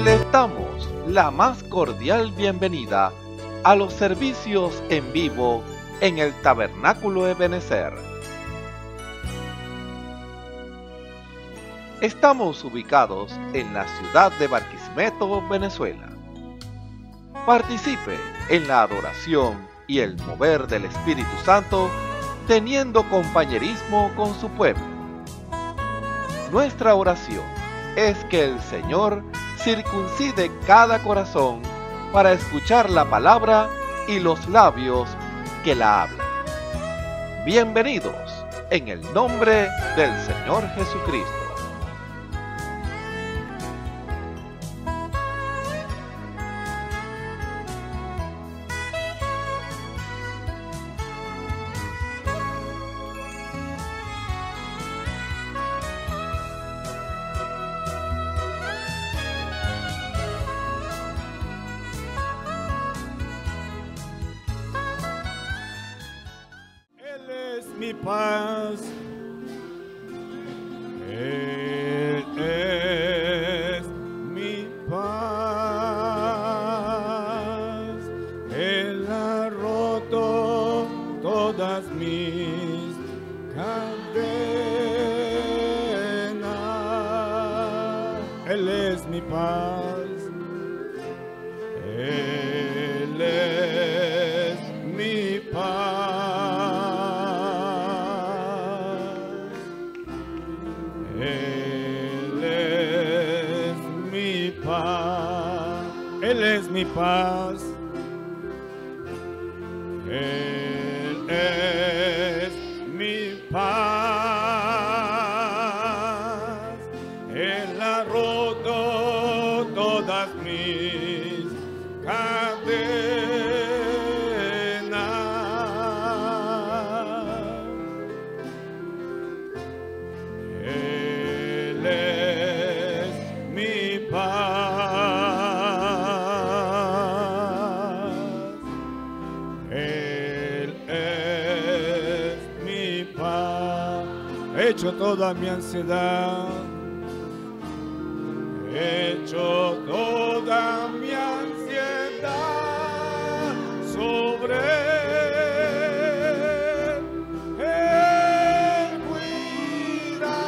Les damos la más cordial bienvenida a los servicios en vivo en el Tabernáculo Ebenezer. Estamos ubicados en la ciudad de Barquisimeto, Venezuela. Participe en la adoración y el mover del Espíritu Santo, teniendo compañerismo con su pueblo. Nuestra oración es que el Señor circuncide cada corazón para escuchar la palabra y los labios que la hablan. Bienvenidos en el nombre del Señor Jesucristo. Mi paz, Él es mi paz, Él ha roto todas mis cadenas, Él es mi paz, Él es mi paz. Él es mi paz, Él es mi paz, Él ha roto todas mis cadenas, Él es mi paz. Hecho toda mi ansiedad, hecho toda mi ansiedad sobre Él cuidará.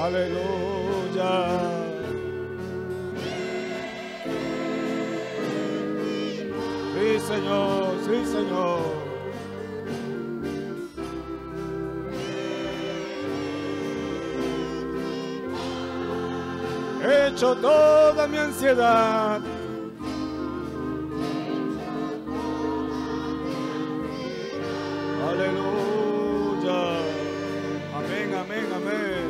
Aleluya. Sí, Señor, sí, Señor. Hecho toda mi ansiedad, aleluya, amén, amén, amén.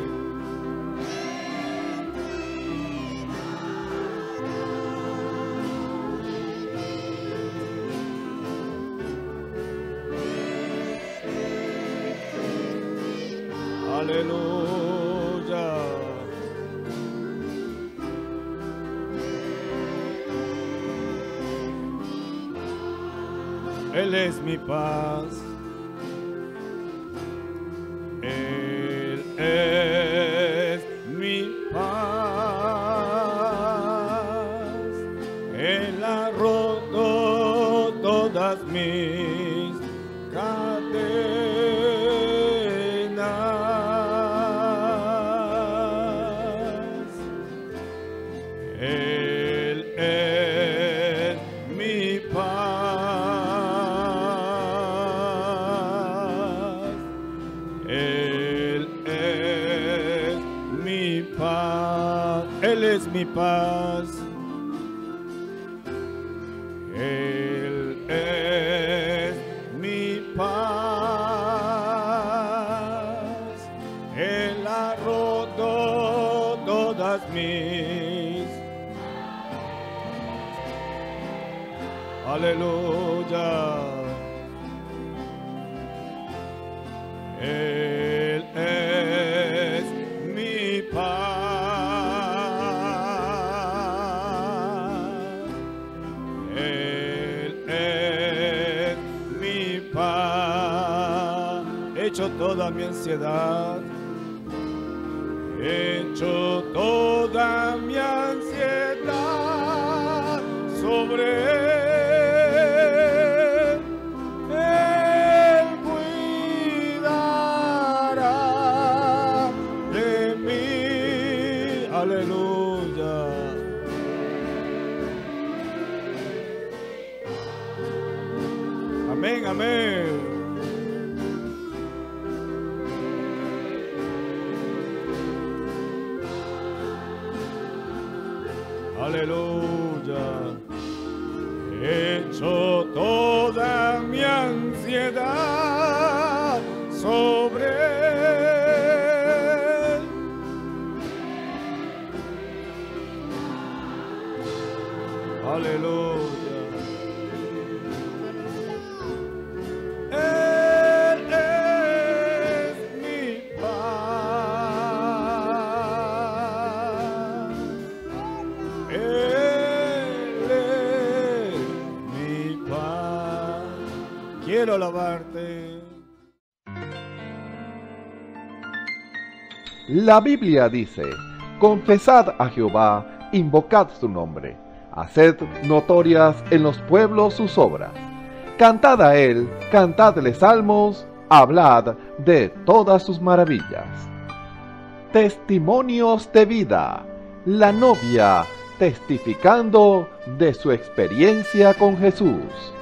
Aleluya. Él es mi paz, Él es mi paz, Él ha roto todas mis cadenas, Él es mi paz. Él es mi paz, Él es mi paz, Él ha roto todas mis. Aleluya. Él es mi paz, Él es mi paz. Hecho toda mi ansiedad, hecho toda Aleluya. Amén, amén. Aleluya. Echo toda mi ansiedad sobre él. Aleluya. Él es mi paz. Él es mi paz. Quiero alabarte. La Biblia dice: confesad a Jehová, invocad su nombre, haced notorias en los pueblos sus obras. Cantad a él, cantadle salmos, hablad de todas sus maravillas. Testimonios de vida. La novia testificando de su experiencia con Jesús.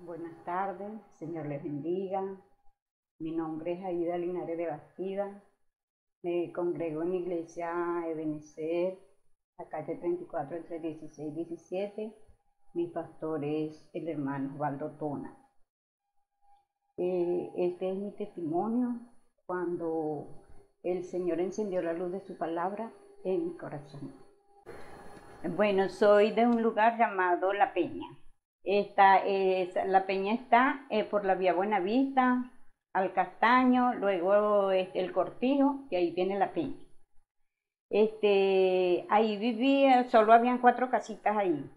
Buenas tardes, Señor les bendiga. Mi nombre es Aida Linares de Bastida. Me congrego en la iglesia Ebenezer, la calle 34, entre 16 y 17. Mi pastor es el hermano Osvaldo Tona. Este es mi testimonio cuando el Señor encendió la luz de su palabra en mi corazón. Bueno, soy de un lugar llamado La Peña. La Peña está por la vía Buenavista al Castaño, luego el Cortijo, y ahí viene La Peña. Ahí vivía, solo habían 4 casitas ahí.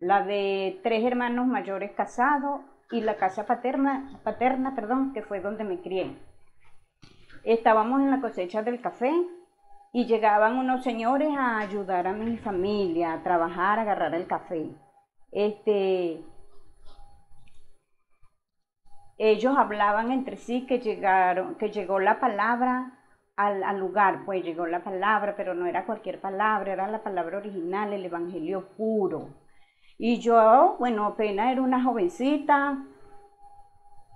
La de 3 hermanos mayores casados y la casa paterna, que fue donde me crié. Estábamos en la cosecha del café y llegaban unos señores a ayudar a mi familia, a trabajar, a agarrar el café. Ellos hablaban entre sí que llegó la palabra al lugar, pues llegó la palabra, pero no era cualquier palabra, era la palabra original, el evangelio puro. Y yo, bueno, apenas era una jovencita,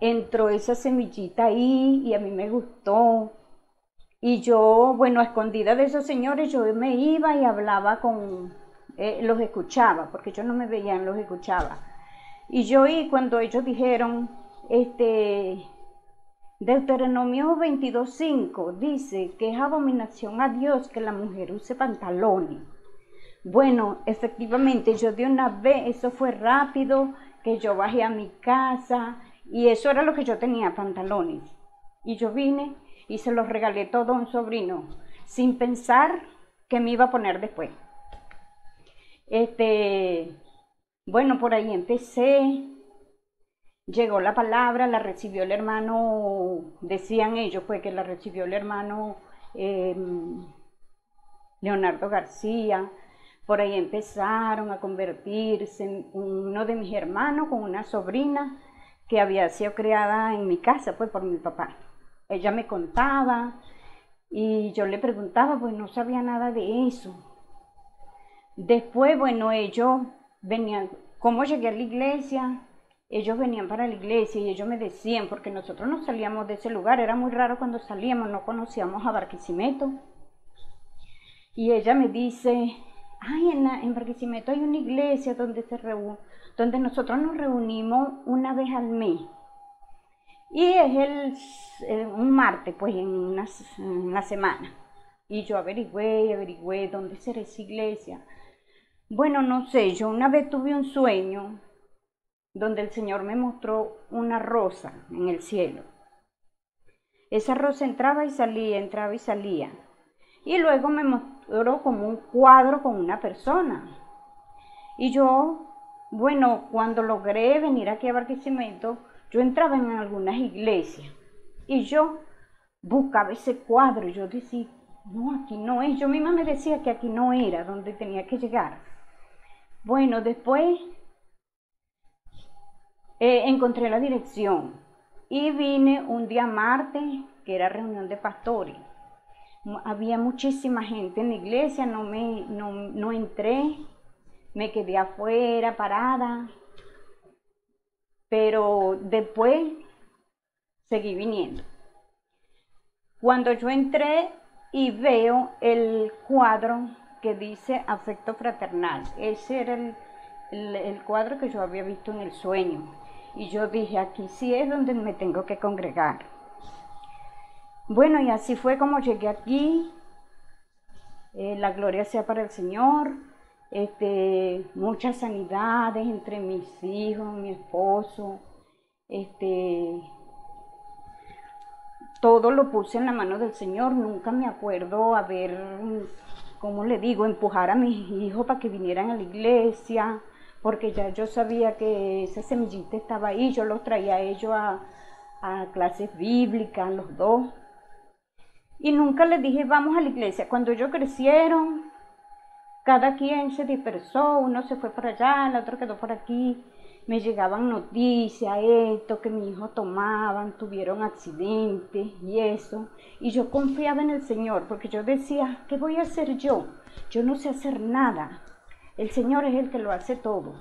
entró esa semillita ahí y a mí me gustó. Y yo, bueno, a escondida de esos señores, yo me iba y hablaba los escuchaba, porque yo no me veía, los escuchaba. Y yo oí cuando ellos dijeron, Deuteronomio 22:5 dice que es abominación a Dios que la mujer use pantalones. Bueno, efectivamente, yo de una vez, eso fue rápido, que yo bajé a mi casa y eso era lo que yo tenía, pantalones. Y yo vine y se los regalé todo a un sobrino, sin pensar que me iba a poner después. Bueno, por ahí empecé. Llegó la palabra, la recibió el hermano, decían ellos, pues que la recibió el hermano Leonardo García. Por ahí empezaron a convertirse uno de mis hermanos con una sobrina que había sido criada en mi casa, pues por mi papá. Ella me contaba y yo le preguntaba, pues no sabía nada de eso. Después, bueno, ellos venían, ¿cómo llegué a la iglesia? Ellos venían para la iglesia y ellos me decían, porque nosotros no salíamos de ese lugar, era muy raro cuando salíamos, no conocíamos a Barquisimeto. Y ella me dice, ay, en Barquisimeto hay una iglesia donde nosotros nos reunimos una vez al mes. Y es un martes, pues en una semana. Y yo averigüé dónde será esa iglesia. Bueno, no sé, yo una vez tuve un sueño donde el Señor me mostró una rosa en el cielo. Esa rosa entraba y salía. Y luego me mostró como un cuadro con una persona. Y yo, bueno, cuando logré venir aquí a Barquisimeto, yo entraba en algunas iglesias y yo buscaba ese cuadro y yo decía, no, aquí no es. Yo misma me decía que aquí no era donde tenía que llegar. Bueno, después encontré la dirección y vine un día martes, que era reunión de pastores. había muchísima gente en la iglesia, no entré, me quedé afuera parada, pero después seguí viniendo. Cuando yo entré y veo el cuadro que dice afecto fraternal, ese era el cuadro que yo había visto en el sueño, y yo dije, aquí sí es donde me tengo que congregar. Bueno, y así fue como llegué aquí. La gloria sea para el Señor. Muchas sanidades entre mis hijos, mi esposo. Todo lo puse en la mano del Señor. Nunca me acuerdo ¿cómo le digo?, empujar a mis hijos para que vinieran a la iglesia, porque ya yo sabía que esa semillita estaba ahí. Yo los traía a ellos a clases bíblicas, los dos. Y nunca les dije, vamos a la iglesia. Cuando ellos crecieron, cada quien se dispersó, uno se fue para allá, el otro quedó por aquí. Me llegaban noticias, que mi hijo tomaban, tuvieron accidentes y eso. Y yo confiaba en el Señor, porque yo decía, ¿qué voy a hacer yo? Yo no sé hacer nada. El Señor es el que lo hace todo.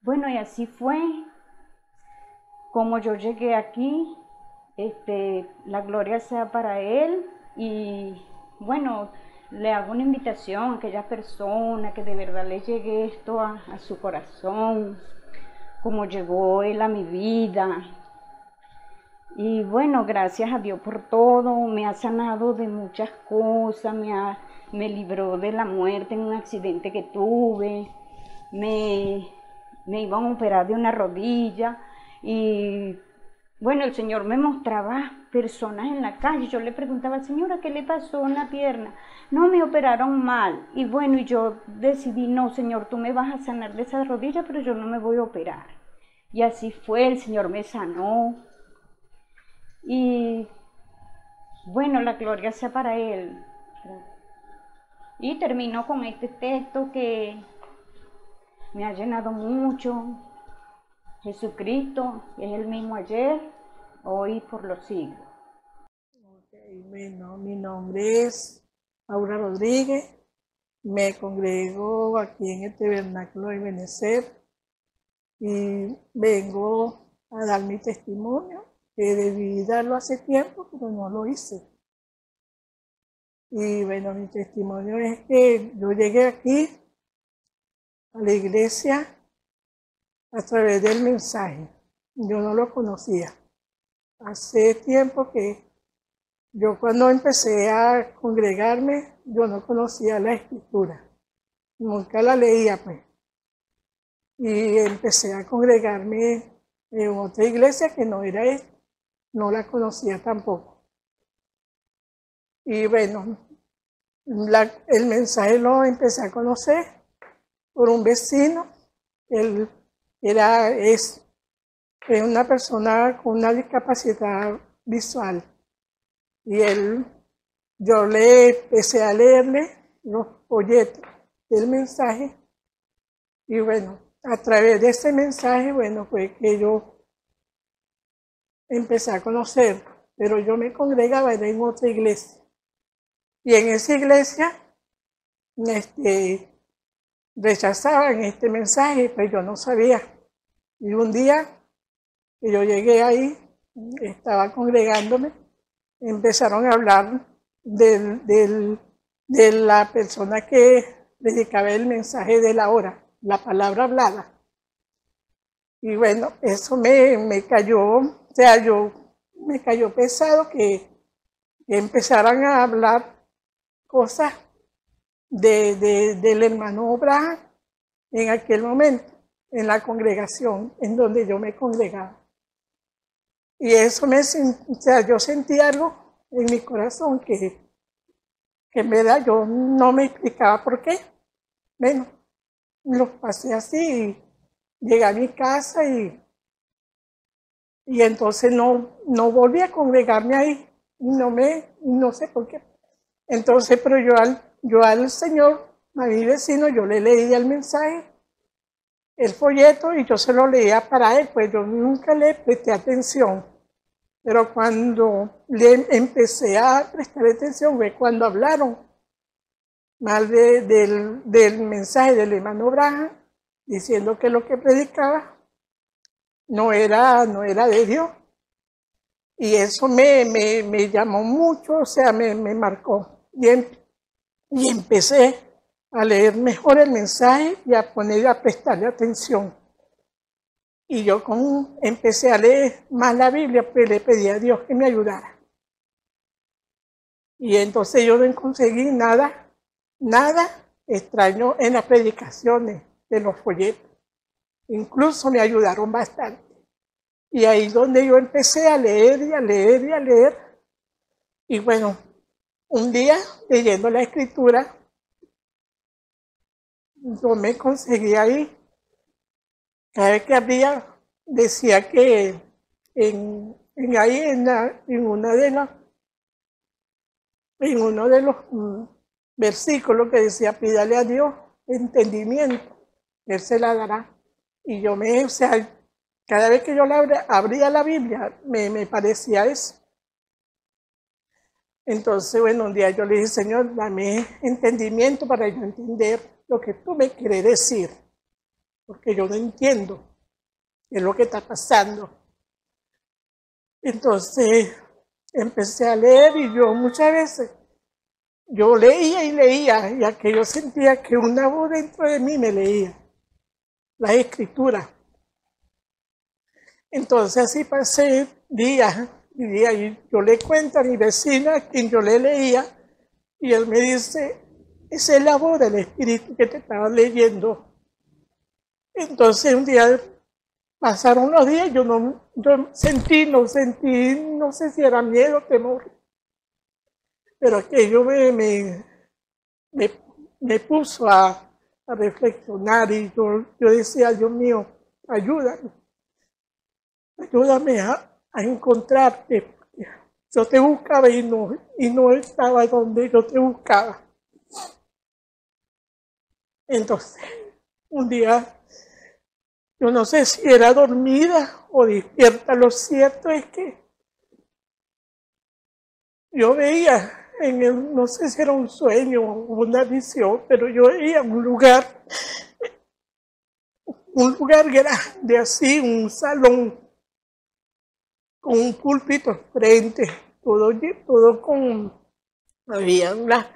Bueno, y así fue como yo llegué aquí. La gloria sea para Él. Y bueno, le hago una invitación a aquella persona que de verdad le llegue esto a su corazón, como llegó Él a mi vida. Y bueno, gracias a Dios por todo, me ha sanado de muchas cosas, me libró de la muerte en un accidente que tuve, me iban a operar de una rodilla, y bueno, el Señor me mostraba personas en la calle. Yo le preguntaba, señora, ¿qué le pasó en la pierna? No, me operaron mal. Y bueno, y yo decidí, no, Señor, tú me vas a sanar de esa rodilla, pero yo no me voy a operar. Y así fue, el Señor me sanó. Y bueno, la gloria sea para Él. Y termino con este texto que me ha llenado mucho. Jesucristo es el mismo ayer, hoy y por los siglos. Bueno, mi nombre es Aura Rodríguez, me congrego aquí en el Tabernáculo de Benecer y vengo a dar mi testimonio, que debí darlo hace tiempo, pero no lo hice. Y bueno, mi testimonio es que yo llegué aquí a la iglesia a través del mensaje. Yo no lo conocía. Hace tiempo que yo, cuando empecé a congregarme, yo no conocía la escritura. Nunca la leía, pues. Y empecé a congregarme en otra iglesia que no era esta. No la conocía tampoco. Y bueno, el mensaje lo empecé a conocer por un vecino. Él es una persona con una discapacidad visual. Y yo le empecé a leerle los folletos del mensaje. Y bueno, a través de ese mensaje, bueno, fue que yo empecé a conocer. Pero yo me congregaba en otra iglesia. Y en esa iglesia rechazaban este mensaje, pero yo no sabía. Y un día que yo llegué ahí, estaba congregándome, empezaron a hablar de la persona que predicaba el mensaje de la hora, la palabra hablada. Y bueno, eso me cayó, o sea, me cayó pesado que empezaran a hablar cosas del hermano Abraham en aquel momento, en la congregación en donde yo me congregaba. Y eso o sea, yo sentí algo en mi corazón que en verdad yo no me explicaba por qué. Bueno, lo pasé así y llegué a mi casa y entonces no volví a congregarme ahí. No sé por qué. Entonces, pero yo al Señor, a mi vecino, yo le leía el mensaje, el folleto, y yo se lo leía para él, pues yo nunca le presté atención. Pero cuando le empecé a prestar atención fue cuando hablaron mal del mensaje del hermano Branham, diciendo que lo que predicaba no era de Dios. Y eso me llamó mucho, o sea, me marcó. Y empecé a leer mejor el mensaje y a prestarle atención. Y yo empecé a leer más la Biblia, pues le pedí a Dios que me ayudara. Y entonces yo no conseguí nada extraño en las predicaciones de los folletos. Incluso me ayudaron bastante. Y ahí es donde yo empecé a leer y a leer y a leer. Y bueno, un día leyendo la escritura, yo me conseguí ahí. Cada vez que abría, decía que en uno de los versículos que decía, pídale a Dios entendimiento, Él se la dará. Y yo o sea, cada vez que yo abría la Biblia, me parecía eso. Entonces, bueno, un día yo le dije, Señor, dame entendimiento para yo entender lo que tú me quieres decir, porque yo no entiendo qué es lo que está pasando. Entonces, empecé a leer y yo muchas veces, yo leía y leía, y que yo sentía que una voz dentro de mí me leía la escritura. Entonces así pasé días y días, y yo le cuento a mi vecina a quien yo le leía, y él me dice, esa es la voz del Espíritu que te estaba leyendo. Entonces un día pasaron los días, yo sentí, no sé si era miedo o temor, pero aquello me puso a reflexionar, y yo decía, Dios mío, ayúdame a encontrarte. Yo te buscaba y no estaba donde yo te buscaba. Entonces, un día, yo no sé si era dormida o despierta, lo cierto es que yo veía, no sé si era un sueño o una visión, pero yo veía un lugar grande así, un salón con un púlpito frente, todo había una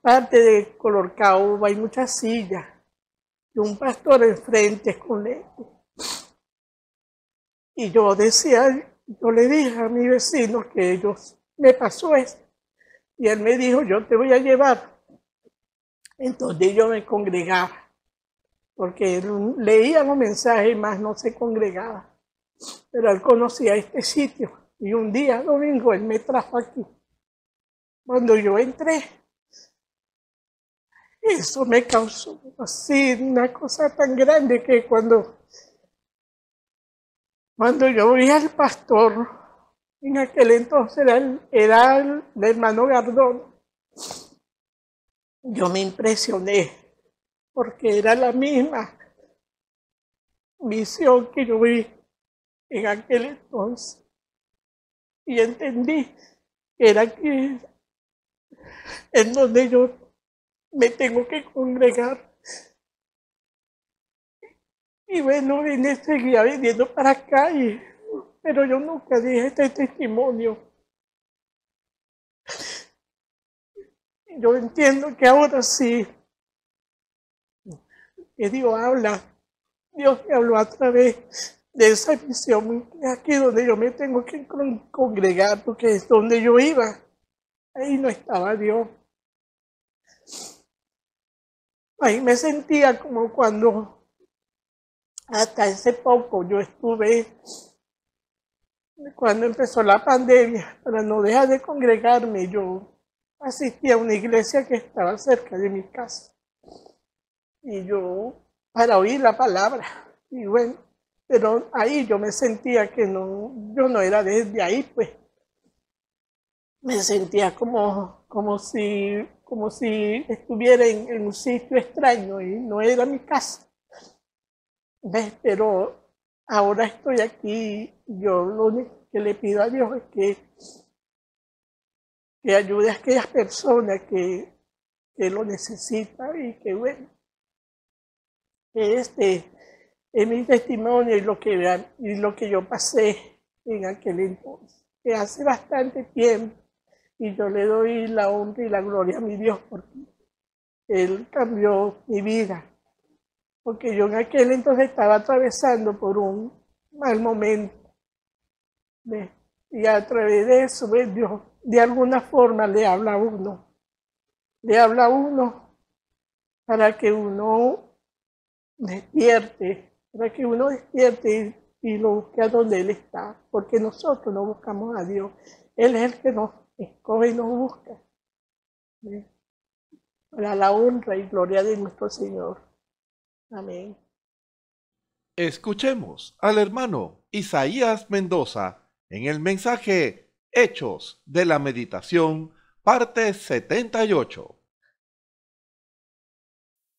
parte de color caoba y muchas sillas, y un pastor enfrente con lentes. Y yo le dije a mi vecino que me pasó esto, y él me dijo, yo te voy a llevar. Entonces yo me congregaba, porque él leía los mensajes, más no se congregaba. Pero él conocía este sitio, y un día, domingo, él me trajo aquí. Cuando yo entré, eso me causó así una cosa tan grande que cuando yo vi al pastor, en aquel entonces era el hermano Gardón, yo me impresioné, porque era la misma visión que yo vi en aquel entonces. Y entendí que era aquí en donde yo me tengo que congregar. Y bueno, seguía viniendo para acá, pero yo nunca dije este testimonio. Yo entiendo que ahora sí, que Dios habla. Dios me habló a través de esa visión, aquí donde yo me tengo que congregar, porque es donde yo iba. Ahí no estaba Dios. Ahí me sentía como cuando hasta hace poco yo estuve, cuando empezó la pandemia, para no dejar de congregarme, yo asistí a una iglesia que estaba cerca de mi casa. Y yo, para oír la palabra, y bueno, pero ahí yo me sentía que yo no era desde ahí, pues. Me sentía como si estuviera en un sitio extraño y no era mi casa. ¿Ves? Pero ahora estoy aquí, yo lo único que le pido a Dios es que ayude a aquellas personas que lo necesitan y que bueno, que este es mi testimonio y lo que yo pasé en aquel entonces, que hace bastante tiempo, y yo le doy la honra y la gloria a mi Dios porque Él cambió mi vida, porque yo en aquel entonces estaba atravesando por un mal momento, ¿ves? Y a través de eso, ¿ves? Dios de alguna forma le habla a uno para que uno despierte, y lo busque a donde Él está, porque nosotros no buscamos a Dios, Él es el que nos escoge y nos busca. ¿Ves? Para la honra y gloria de nuestro Señor. Amén. Escuchemos al hermano Isaías Mendoza en el mensaje Hechos de la Meditación, parte 78.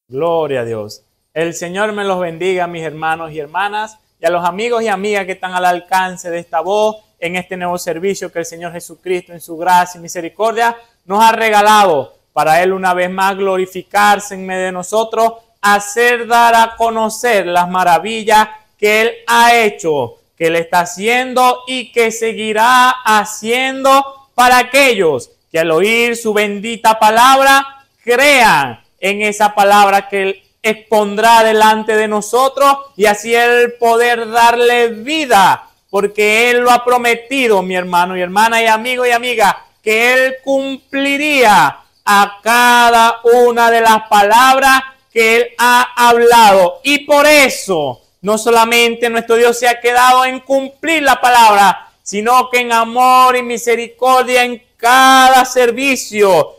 Gloria a Dios. El Señor me los bendiga, mis hermanos y hermanas, y a los amigos y amigas que están al alcance de esta voz en este nuevo servicio que el Señor Jesucristo, en su gracia y misericordia, nos ha regalado para Él una vez más glorificarse en medio de nosotros, dar a conocer las maravillas que Él ha hecho, que Él está haciendo y que seguirá haciendo para aquellos que al oír su bendita palabra crean en esa palabra que Él expondrá delante de nosotros y así Él poder darle vida, porque Él lo ha prometido, mi hermano y hermana y amigo y amiga, que Él cumpliría a cada una de las palabras que Él ha hablado. Y por eso, no solamente nuestro Dios se ha quedado en cumplir la palabra, sino que en amor y misericordia en cada servicio,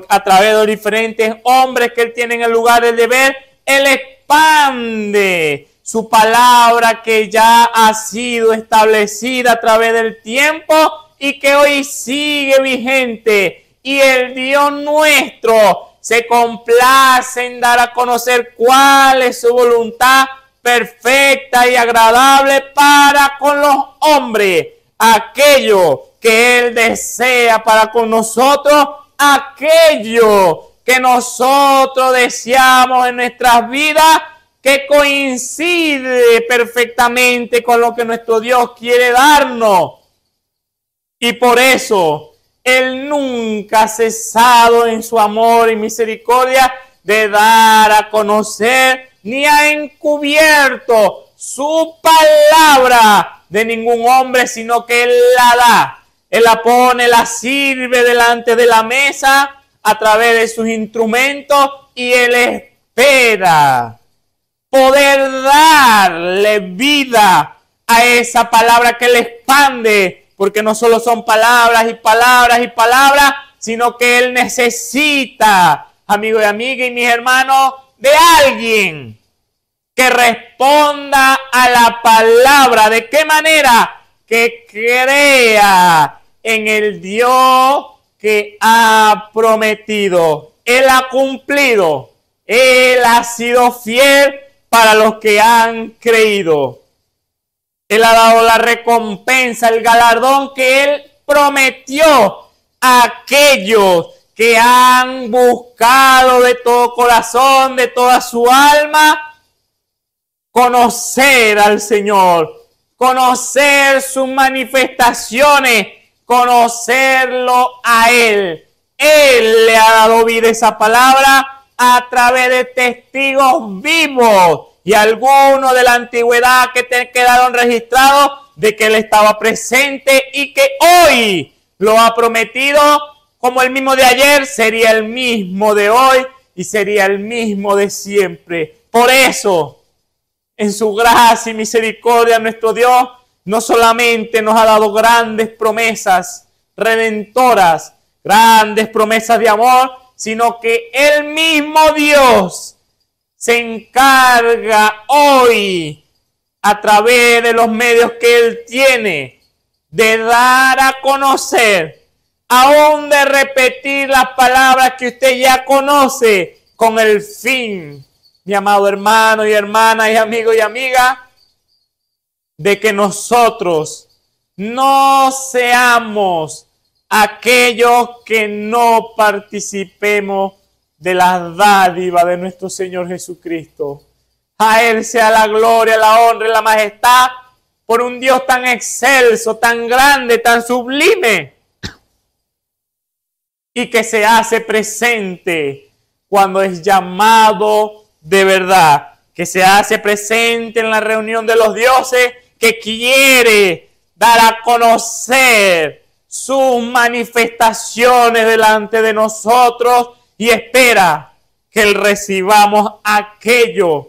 a través de los diferentes hombres que Él tiene en el lugar del deber, Él expande su palabra que ya ha sido establecida a través del tiempo y que hoy sigue vigente. Y el Dios nuestro se complace en dar a conocer cuál es su voluntad perfecta y agradable para con los hombres. Aquello que Él desea para con nosotros, aquello que nosotros deseamos en nuestras vidas, que coincide perfectamente con lo que nuestro Dios quiere darnos. Y por eso Él nunca ha cesado en su amor y misericordia de dar a conocer ni ha encubierto su palabra de ningún hombre, sino que Él la da. Él la pone, la sirve delante de la mesa a través de sus instrumentos y Él espera poder darle vida a esa palabra que Él expande, porque no solo son palabras y palabras y palabras, sino que Él necesita, amigos y amigas y mis hermanos, de alguien que responda a la palabra. ¿De qué manera? Que crea en el Dios que ha prometido. Él ha cumplido. Él ha sido fiel para los que han creído. Él ha dado la recompensa, el galardón que Él prometió a aquellos que han buscado de todo corazón, de toda su alma, conocer al Señor, conocer sus manifestaciones, conocerlo a Él. Él le ha dado vida a esa palabra a través de testigos vivos y algunos de la antigüedad que te quedaron registrados de que Él estaba presente y que hoy lo ha prometido. Como el mismo de ayer, sería el mismo de hoy y sería el mismo de siempre. Por eso, en su gracia y misericordia, nuestro Dios no solamente nos ha dado grandes promesas redentoras, grandes promesas de amor, sino que el mismo Dios se encarga hoy, a través de los medios que Él tiene, de dar a conocer, aún de repetir las palabras que usted ya conoce, con el fin, mi amado hermano y hermana y amigo y amiga, de que nosotros no seamos aquellos que no participemos de las dádivas de nuestro Señor Jesucristo. A Él sea la gloria, la honra y la majestad por un Dios tan excelso, tan grande, tan sublime, y que se hace presente cuando es llamado de verdad, que se hace presente en la reunión de los dioses, que quiere dar a conocer sus manifestaciones delante de nosotros y espera que Él recibamos aquello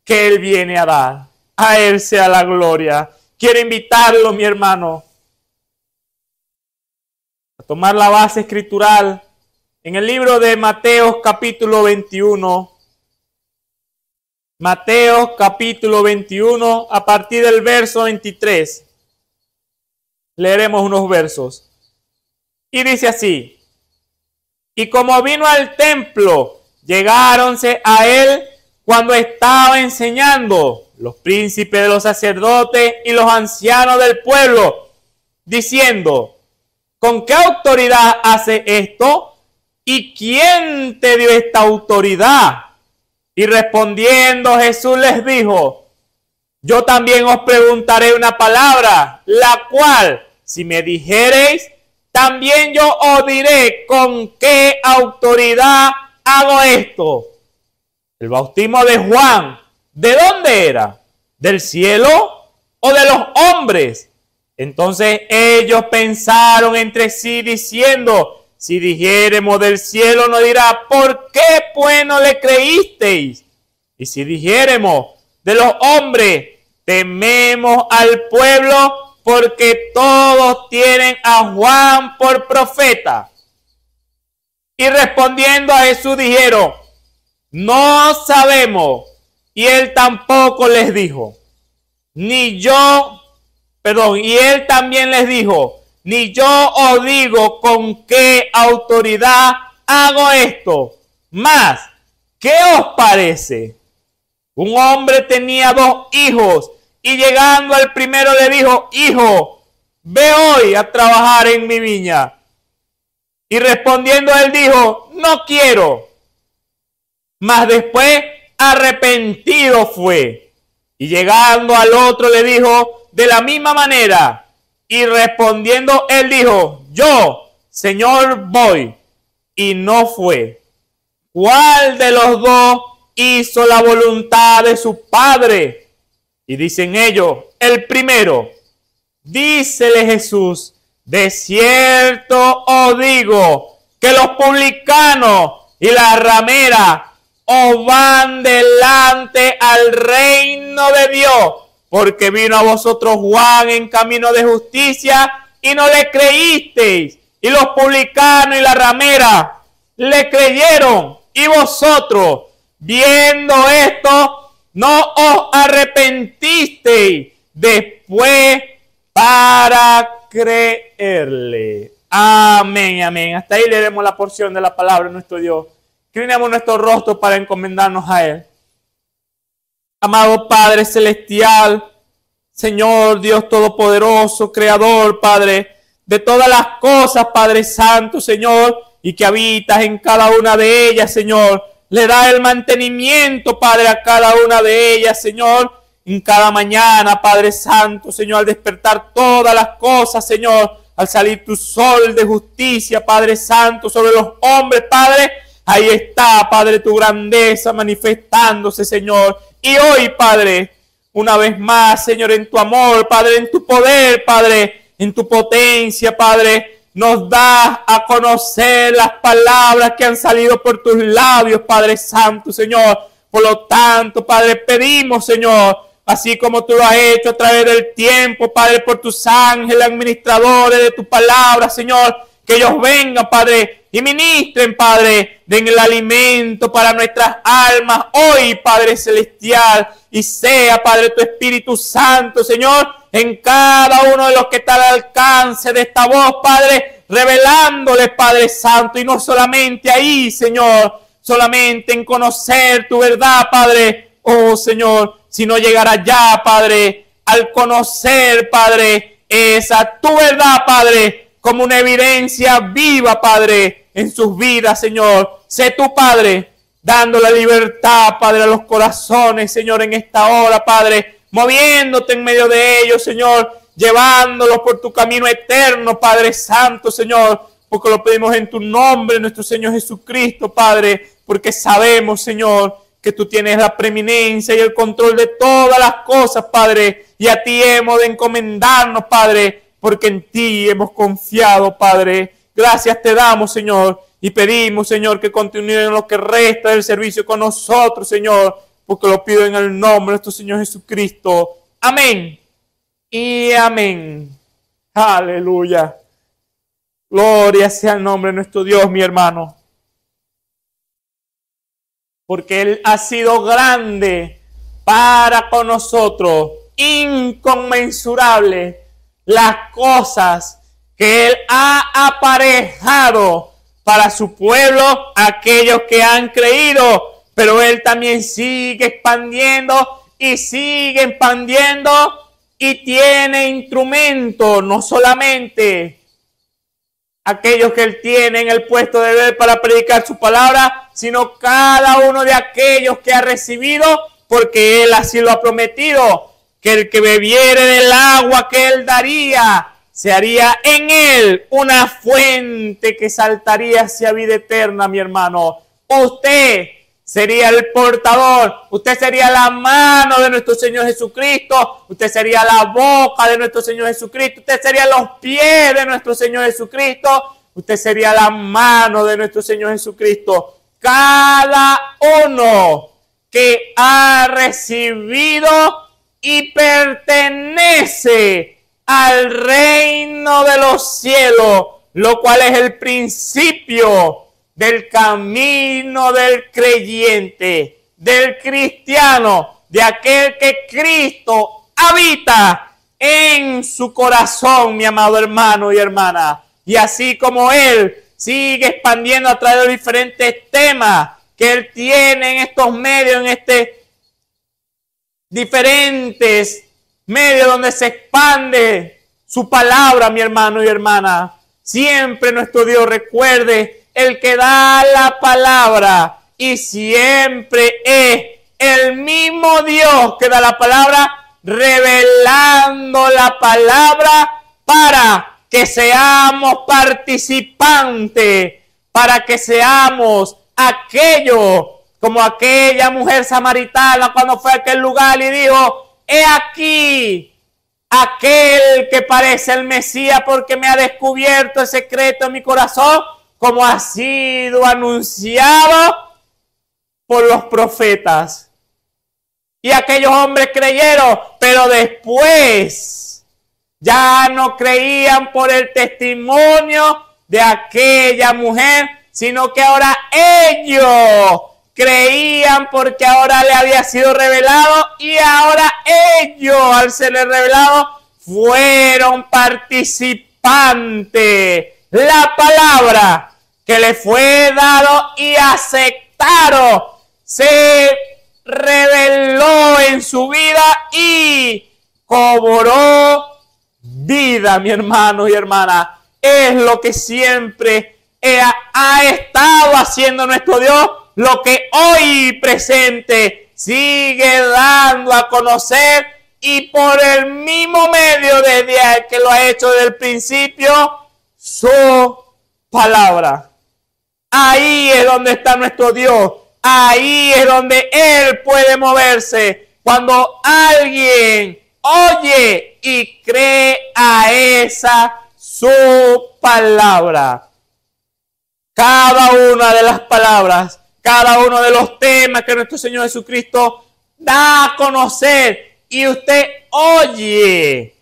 que Él viene a dar. A Él sea la gloria. Quiero invitarlo, mi hermano, a tomar la base escritural en el libro de Mateo capítulo 21. Mateo capítulo 21, a partir del verso 23. Leeremos unos versos. Y dice así: y como vino al templo, llegáronse a él cuando estaba enseñando los príncipes de los sacerdotes y los ancianos del pueblo, diciendo: ¿con qué autoridad hace esto? ¿Y quién te dio esta autoridad? Y respondiendo Jesús les dijo: yo también os preguntaré una palabra, la cual, si me dijereis, también yo os diré con qué autoridad hago esto. El bautismo de Juan, ¿de dónde era? ¿Del cielo o de los hombres? Entonces ellos pensaron entre sí diciendo: si dijéremos del cielo, nos dirá: ¿por qué pues no le creísteis? Y si dijéremos de los hombres, tememos al pueblo, porque todos tienen a Juan por profeta. Y respondiendo a Jesús dijeron: no sabemos. Y él tampoco les dijo, y él también les dijo: ni yo os digo con qué autoridad hago esto. Mas, ¿qué os parece? Un hombre tenía 2 hijos, y llegando al primero le dijo: hijo, ve hoy a trabajar en mi viña. Y respondiendo él dijo: no quiero. Mas después arrepentido fue. Y llegando al otro le dijo de la misma manera. Y respondiendo él dijo: yo, Señor, voy. Y no fue. ¿Cuál de los 2 hizo la voluntad de su padre? Y dicen ellos: el primero. Dícele Jesús: de cierto os digo que los publicanos y las rameras os van delante al reino de Dios, porque vino a vosotros Juan en camino de justicia y no le creísteis, y los publicanos y la ramera le creyeron, y vosotros, viendo esto, no os arrepentisteis después para creerle. Amén, amén. Hasta ahí leeremos la porción de la palabra de nuestro Dios. Inclinemos nuestro rostro para encomendarnos a Él. Amado Padre Celestial, Señor Dios Todopoderoso, Creador, Padre, de todas las cosas, Padre Santo, Señor, y que habitas en cada una de ellas, Señor. Le da el mantenimiento, Padre, a cada una de ellas, Señor, en cada mañana, Padre Santo, Señor, al despertar todas las cosas, Señor, al salir tu sol de justicia, Padre Santo, sobre los hombres, Padre. Ahí está, Padre, tu grandeza manifestándose, Señor. Y hoy, Padre, una vez más, Señor, en tu amor, Padre, en tu poder, Padre, en tu potencia, Padre, nos das a conocer las palabras que han salido por tus labios, Padre Santo, Señor. Por lo tanto, Padre, pedimos, Señor, así como tú lo has hecho a través del tiempo, Padre, por tus ángeles administradores de tu palabra, Señor, que ellos vengan, Padre, y ministren, Padre, den el alimento para nuestras almas hoy, Padre Celestial, y sea, Padre, tu Espíritu Santo, Señor, en cada uno de los que está al alcance de esta voz, Padre, revelándoles, Padre Santo, y no solamente ahí, Señor, solamente en conocer tu verdad, Padre, oh Señor, sino llegar allá, Padre, al conocer, Padre, esa tu verdad, Padre, como una evidencia viva, Padre, en sus vidas, Señor. Sé tu Padre, dando la libertad, Padre, a los corazones, Señor, en esta hora, Padre, moviéndote en medio de ellos, Señor, llevándolos por tu camino eterno, Padre Santo, Señor, porque lo pedimos en tu nombre, nuestro Señor Jesucristo, Padre, porque sabemos, Señor, que tú tienes la preeminencia y el control de todas las cosas, Padre, y a ti hemos de encomendarnos, Padre, porque en ti hemos confiado, Padre. Gracias te damos, Señor, y pedimos, Señor, que continúen lo que resta del servicio con nosotros, Señor, porque lo pido en el nombre de nuestro Señor Jesucristo. Amén y amén. Aleluya. Gloria sea el nombre de nuestro Dios, mi hermano. Porque Él ha sido grande para con nosotros, inconmensurable las cosas que Él ha aparejado para su pueblo, aquellos que han creído, pero Él también sigue expandiendo y sigue expandiendo y tiene instrumentos, no solamente aquellos que Él tiene en el puesto de ver para predicar su palabra, sino cada uno de aquellos que ha recibido, porque Él así lo ha prometido, que el que bebiere del agua que Él daría, se haría en él una fuente que saltaría hacia vida eterna, mi hermano. Usted sería el portador, usted sería la mano de nuestro Señor Jesucristo, usted sería la boca de nuestro Señor Jesucristo, usted sería los pies de nuestro Señor Jesucristo, usted sería la mano de nuestro Señor Jesucristo. Cada uno que ha recibido y pertenece al reino de los cielos, lo cual es el principio del camino del creyente, del cristiano, de aquel que Cristo habita en su corazón, mi amado hermano y hermana. Y así como Él sigue expandiendo a través de diferentes temas que Él tiene en estos medios, en diferentes medios donde se expande su palabra, mi hermano y hermana. Siempre nuestro Dios, recuerde, el que da la palabra, y siempre es el mismo Dios que da la palabra, revelando la palabra para que seamos participantes, para que seamos aquellos, como aquella mujer samaritana cuando fue a aquel lugar y dijo: he aquí aquel que parece el Mesías, porque me ha descubierto el secreto en mi corazón, como ha sido anunciado por los profetas. Y aquellos hombres creyeron, pero después ya no creían por el testimonio de aquella mujer, sino que ahora ellos creían porque ahora le había sido revelado, y ahora ellos, al serle revelado, fueron participantes. La palabra que le fue dado y aceptaron se reveló en su vida y cobró vida, mi hermano y hermana. Es lo que siempre ha estado haciendo nuestro Dios, lo que hoy presente sigue dando a conocer, y por el mismo medio desde que lo ha hecho desde el principio, su palabra. Ahí es donde está nuestro Dios, ahí es donde Él puede moverse, cuando alguien oye y cree a esa su palabra. Cada una de las palabras, cada uno de los temas que nuestro Señor Jesucristo da a conocer, y usted oye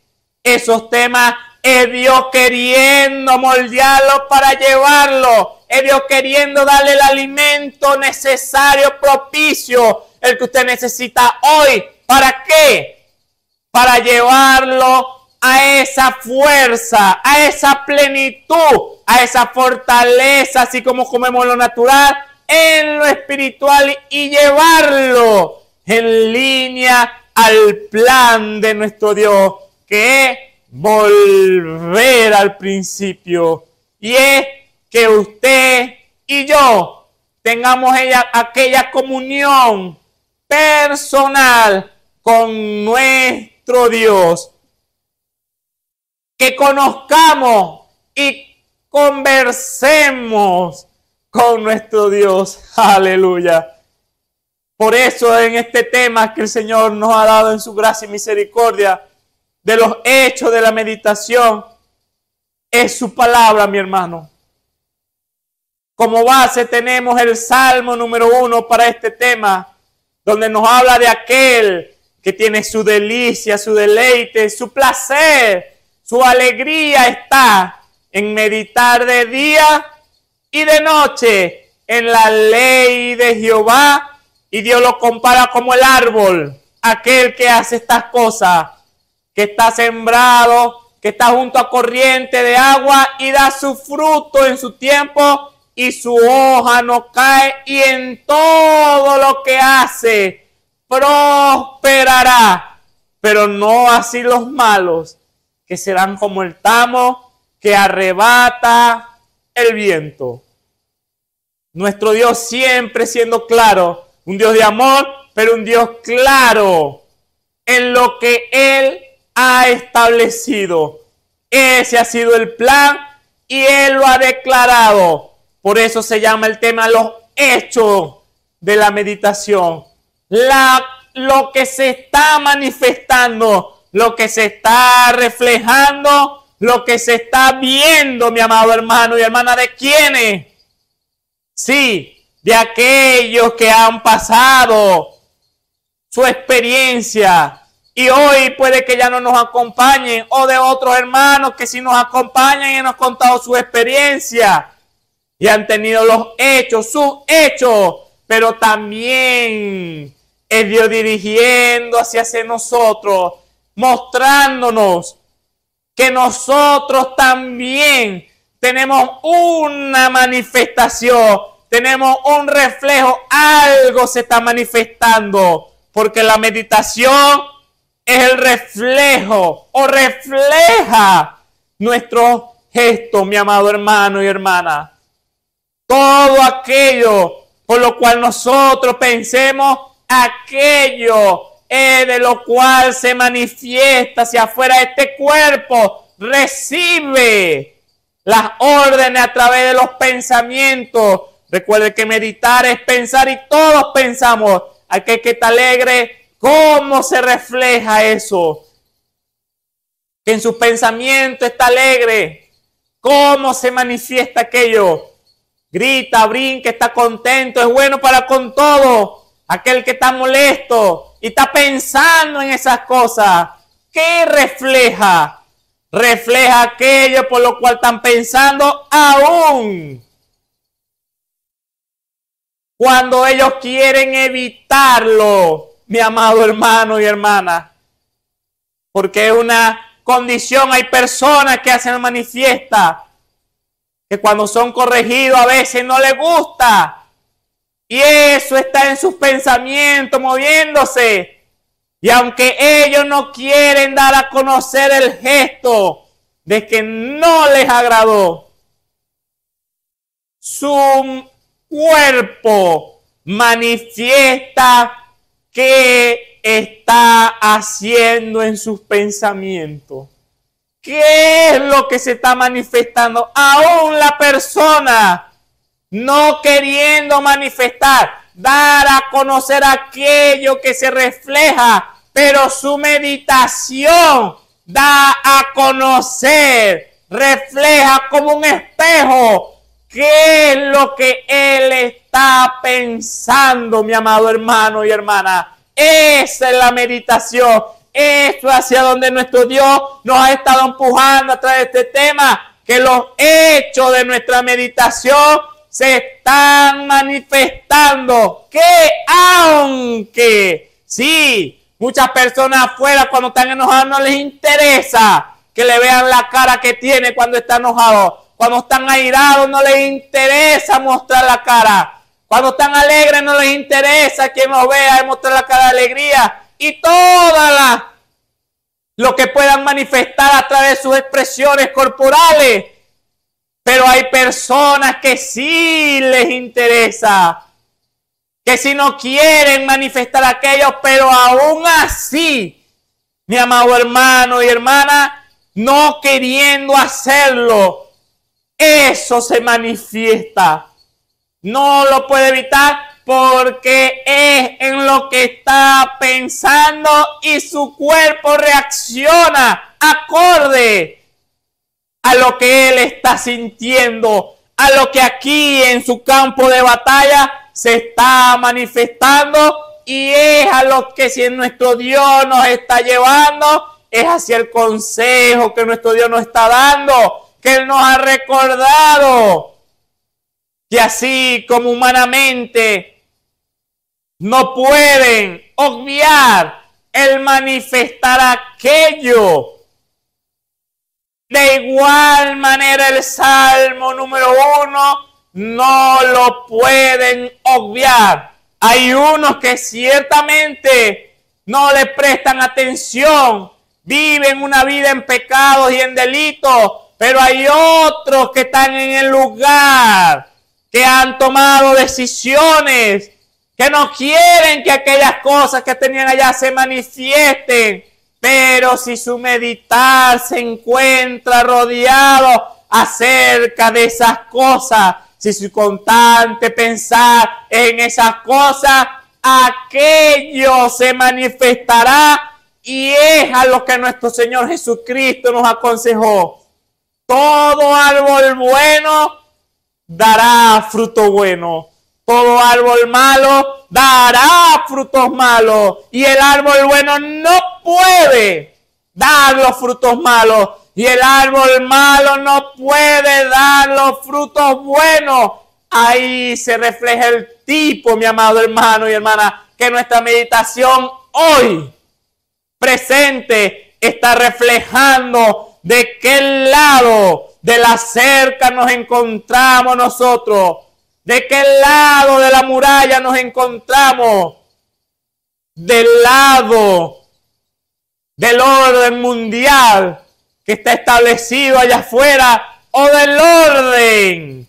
esos temas, es Dios queriendo moldearlo para llevarlo, es Dios queriendo darle el alimento necesario, propicio, el que usted necesita hoy. ¿Para qué? Para llevarlo a esa fuerza, a esa plenitud, a esa fortaleza, así como comemos lo natural, en lo espiritual, y llevarlo en línea al plan de nuestro Dios, que es volver al principio. Y es que usted y yo tengamos aquella comunión personal con nuestro Dios. Que conozcamos y conversemos con nuestro Dios. Aleluya. Por eso en este tema que el Señor nos ha dado en su gracia y misericordia, de los hechos de la meditación, es su palabra, mi hermano. Como base tenemos el Salmo número 1 para este tema, donde nos habla de aquel que tiene su delicia, su deleite, su placer, su alegría está en meditar de día y de noche en la ley de Jehová. Y Dios lo compara como el árbol, aquel que hace estas cosas, que está sembrado, que está junto a corriente de agua y da su fruto en su tiempo y su hoja no cae, y en todo lo que hace prosperará. Pero no así los malos, que serán como el tamo que arrebata el viento. Nuestro Dios siempre siendo claro, un Dios de amor, pero un Dios claro en lo que Él ha establecido. Ese ha sido el plan y Él lo ha declarado. Por eso se llama el tema los hechos de la meditación. Lo que se está manifestando, lo que se está reflejando, lo que se está viendo, mi amado hermano y hermana, ¿de quiénes? Sí, de aquellos que han pasado su experiencia y hoy puede que ya no nos acompañen, o de otros hermanos que sí nos acompañan y nos han contado su experiencia y han tenido los hechos, sus hechos, pero también es Dios dirigiendo hacia nosotros, mostrándonos que nosotros también tenemos una manifestación, tenemos un reflejo, algo se está manifestando, porque la meditación es el reflejo o refleja nuestro gesto, mi amado hermano y hermana. Todo aquello por lo cual nosotros pensemos, aquello de lo cual se manifiesta hacia afuera de este cuerpo, recibe las órdenes a través de los pensamientos. Recuerde que meditar es pensar y todos pensamos. Aquel que está alegre, ¿cómo se refleja eso? Que en su pensamiento está alegre. ¿Cómo se manifiesta aquello? Grita, brinca, está contento, es bueno para con todo. Aquel que está molesto y está pensando en esas cosas, ¿qué refleja? Refleja aquello por lo cual están pensando aún cuando ellos quieren evitarlo, mi amado hermano y hermana. Porque es una condición, hay personas que hacen manifiesta que cuando son corregidos a veces no les gusta. Y eso está en sus pensamientos moviéndose. Y aunque ellos no quieren dar a conocer el gesto de que no les agradó, su cuerpo manifiesta qué está haciendo en sus pensamientos. ¿Qué es lo que se está manifestando? Aún la persona no queriendo manifestar, dar a conocer aquello que se refleja, pero su meditación da a conocer, refleja como un espejo qué es lo que él está pensando, mi amado hermano y hermana. Esa es la meditación. Eso es hacia donde nuestro Dios nos ha estado empujando a través de este tema, que los hechos de nuestra meditación se están manifestando, que aunque sí, muchas personas afuera cuando están enojados no les interesa que le vean la cara que tiene cuando está enojado. Cuando están airados no les interesa mostrar la cara. Cuando están alegres no les interesa que nos vea y mostrar la cara de alegría. Y todas lo que puedan manifestar a través de sus expresiones corporales. Pero hay personas que sí les interesa, que si no quieren manifestar aquello, pero aún así, mi amado hermano y hermana, no queriendo hacerlo, eso se manifiesta. No lo puede evitar porque es en lo que está pensando y su cuerpo reacciona acorde a lo que él está sintiendo, a lo que aquí en su campo de batalla se está manifestando, y es a lo que si nuestro Dios nos está llevando, es hacia el consejo que nuestro Dios nos está dando, que Él nos ha recordado que así como humanamente no pueden obviar el manifestar aquello. De igual manera el Salmo número 1 no lo pueden obviar. Hay unos que ciertamente no le prestan atención, viven una vida en pecados y en delitos, pero hay otros que están en el lugar, que han tomado decisiones, que no quieren que aquellas cosas que tenían allá se manifiesten. Pero si su meditar se encuentra rodeado acerca de esas cosas, si su constante pensar en esas cosas, aquello se manifestará, y es a lo que nuestro Señor Jesucristo nos aconsejó. Todo árbol bueno dará fruto bueno. Todo árbol malo dará frutos malos. Y el árbol bueno no puede dar los frutos malos. Y el árbol malo no puede dar los frutos buenos. Ahí se refleja el tipo, mi amado hermano y hermana, que nuestra meditación hoy presente está reflejando de qué lado de la cerca nos encontramos nosotros. ¿De qué lado de la muralla nos encontramos? ¿Del lado del orden mundial que está establecido allá afuera, o del orden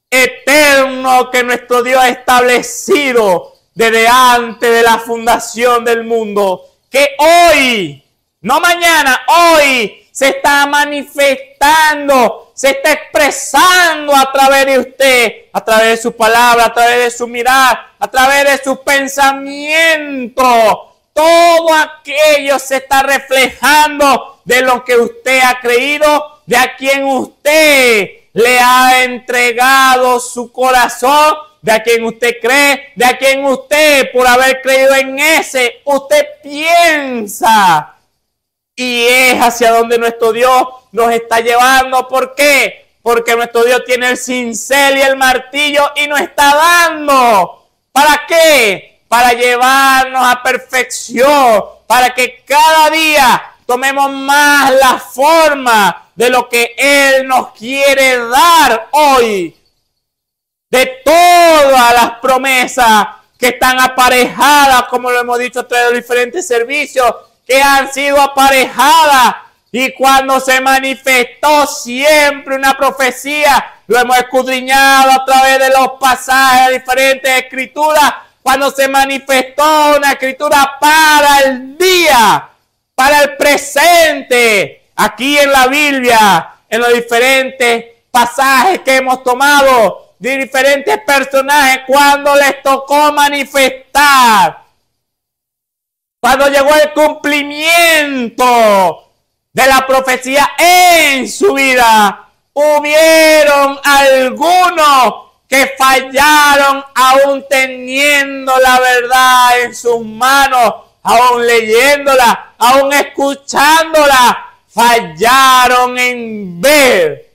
eterno que nuestro Dios ha establecido desde antes de la fundación del mundo? Que hoy, no mañana, hoy se está manifestando, se está expresando a través de usted, a través de su palabra, a través de su mirar, a través de sus pensamientos. Todo aquello se está reflejando de lo que usted ha creído, de a quien usted le ha entregado su corazón, de a quien usted cree, de a quien usted, por haber creído en ese, usted piensa. Y es hacia donde nuestro Dios nos está llevando. ¿Por qué? Porque nuestro Dios tiene el cincel y el martillo y nos está dando. ¿Para qué? Para llevarnos a perfección, para que cada día tomemos más la forma de lo que Él nos quiere dar hoy. De todas las promesas que están aparejadas, como lo hemos dicho a través de los diferentes servicios, que han sido aparejadas, y cuando se manifestó siempre una profecía, lo hemos escudriñado a través de los pasajes de diferentes escrituras, cuando se manifestó una escritura para el día, para el presente, aquí en la Biblia, en los diferentes pasajes que hemos tomado, de diferentes personajes, cuando les tocó manifestar, cuando llegó el cumplimiento de la profecía en su vida, hubieron algunos que fallaron aún teniendo la verdad en sus manos, aún leyéndola, aún escuchándola, fallaron en ver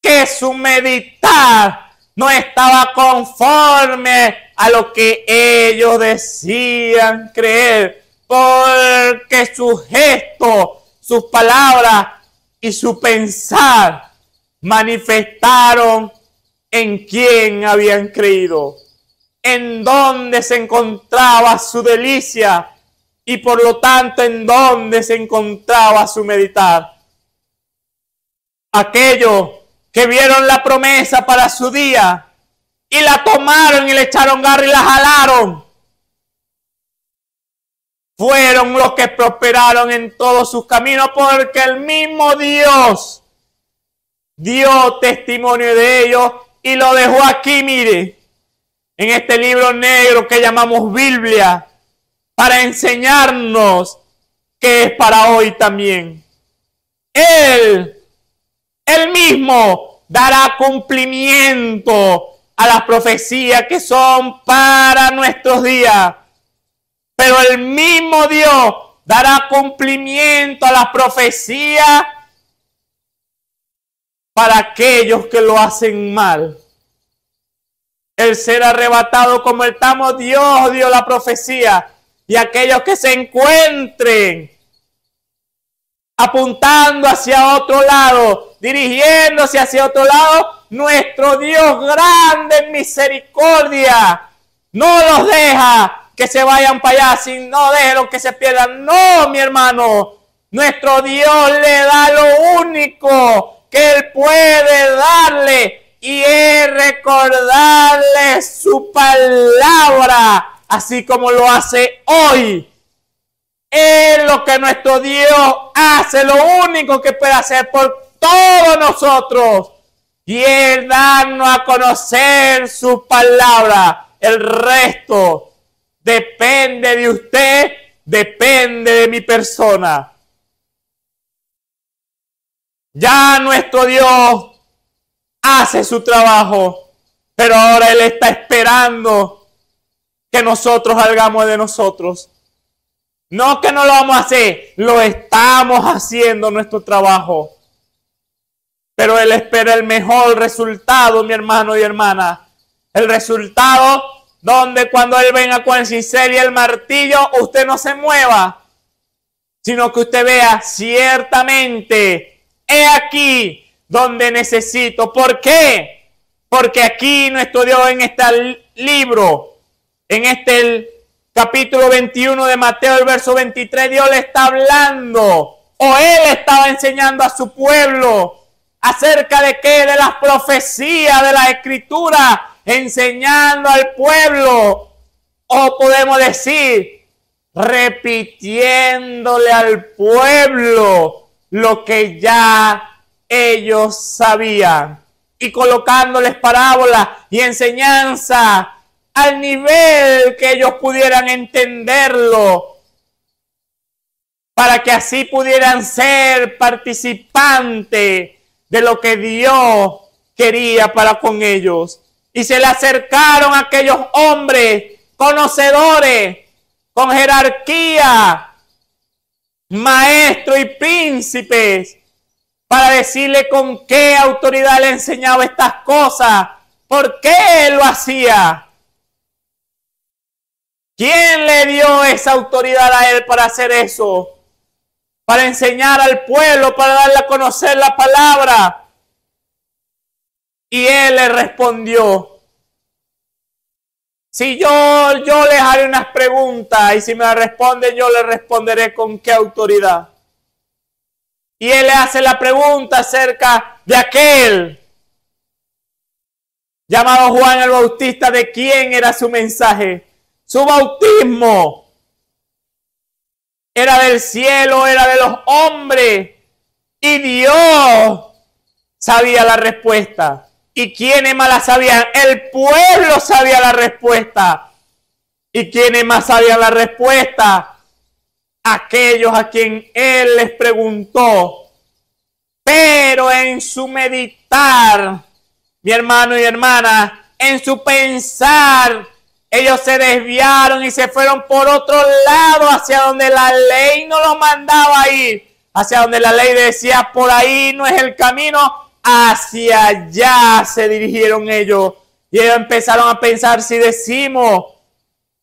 que su meditar no estaba conforme a lo que ellos decían creer, porque sus gestos, sus palabras y su pensar manifestaron en quién habían creído, en dónde se encontraba su delicia, y por lo tanto en dónde se encontraba su meditar. Aquellos que vieron la promesa para su día y la tomaron y le echaron garra y la jalaron, fueron los que prosperaron en todos sus caminos, porque el mismo Dios dio testimonio de ellos y lo dejó aquí, mire, en este libro negro que llamamos Biblia, para enseñarnos que es para hoy también. Él mismo dará cumplimiento a las profecías que son para nuestros días. Pero el mismo Dios dará cumplimiento a las profecías para aquellos que lo hacen mal. El ser arrebatado como estamos, Dios dio la profecía. Y aquellos que se encuentren apuntando hacia otro lado, dirigiéndose hacia otro lado, nuestro Dios grande en misericordia no los deja que se vayan para allá, no déjenlos que se pierdan. No, mi hermano, nuestro Dios le da lo único que Él puede darle, y es recordarle su palabra, así como lo hace hoy. Es lo que nuestro Dios hace, lo único que puede hacer por todos nosotros, y es darnos a conocer su palabra. El resto depende de usted, depende de mi persona. Ya nuestro Dios hace su trabajo, pero ahora Él está esperando que nosotros hagamos de nosotros. No que no lo vamos a hacer, lo estamos haciendo nuestro trabajo. Pero Él espera el mejor resultado, mi hermano y hermana. El resultado donde cuando Él venga con el cincel y el martillo, usted no se mueva, sino que usted vea ciertamente, he aquí donde necesito. ¿Por qué? Porque aquí nuestro Dios en este libro, en este capítulo 21 de Mateo, el verso 23, Dios le está hablando, o Él estaba enseñando a su pueblo acerca de qué, de las profecías de la Escritura, enseñando al pueblo, o podemos decir, repitiéndole al pueblo lo que ya ellos sabían, y colocándoles parábolas y enseñanza al nivel que ellos pudieran entenderlo, para que así pudieran ser participantes de lo que Dios quería para con ellos. Y se le acercaron aquellos hombres conocedores, con jerarquía, maestros y príncipes, para decirle con qué autoridad le enseñaba estas cosas, por qué lo hacía. ¿Quién le dio esa autoridad a Él para hacer eso? Para enseñar al pueblo, para darle a conocer la palabra. Y Él le respondió. Si yo les haré unas preguntas, y si me responden, yo le responderé con qué autoridad. Y Él le hace la pregunta acerca de aquel llamado Juan el Bautista, de quién era su mensaje. Su bautismo era del cielo, era de los hombres, y Dios sabía la respuesta. ¿Y quiénes más la sabían? El pueblo sabía la respuesta. ¿Y quiénes más sabían la respuesta? Aquellos a quien Él les preguntó. Pero en su meditar, mi hermano y hermana, en su pensar, ellos se desviaron y se fueron por otro lado, hacia donde la ley no los mandaba ir, hacia donde la ley decía, por ahí no es el camino. Hacia allá se dirigieron ellos, y ellos empezaron a pensar, si decimos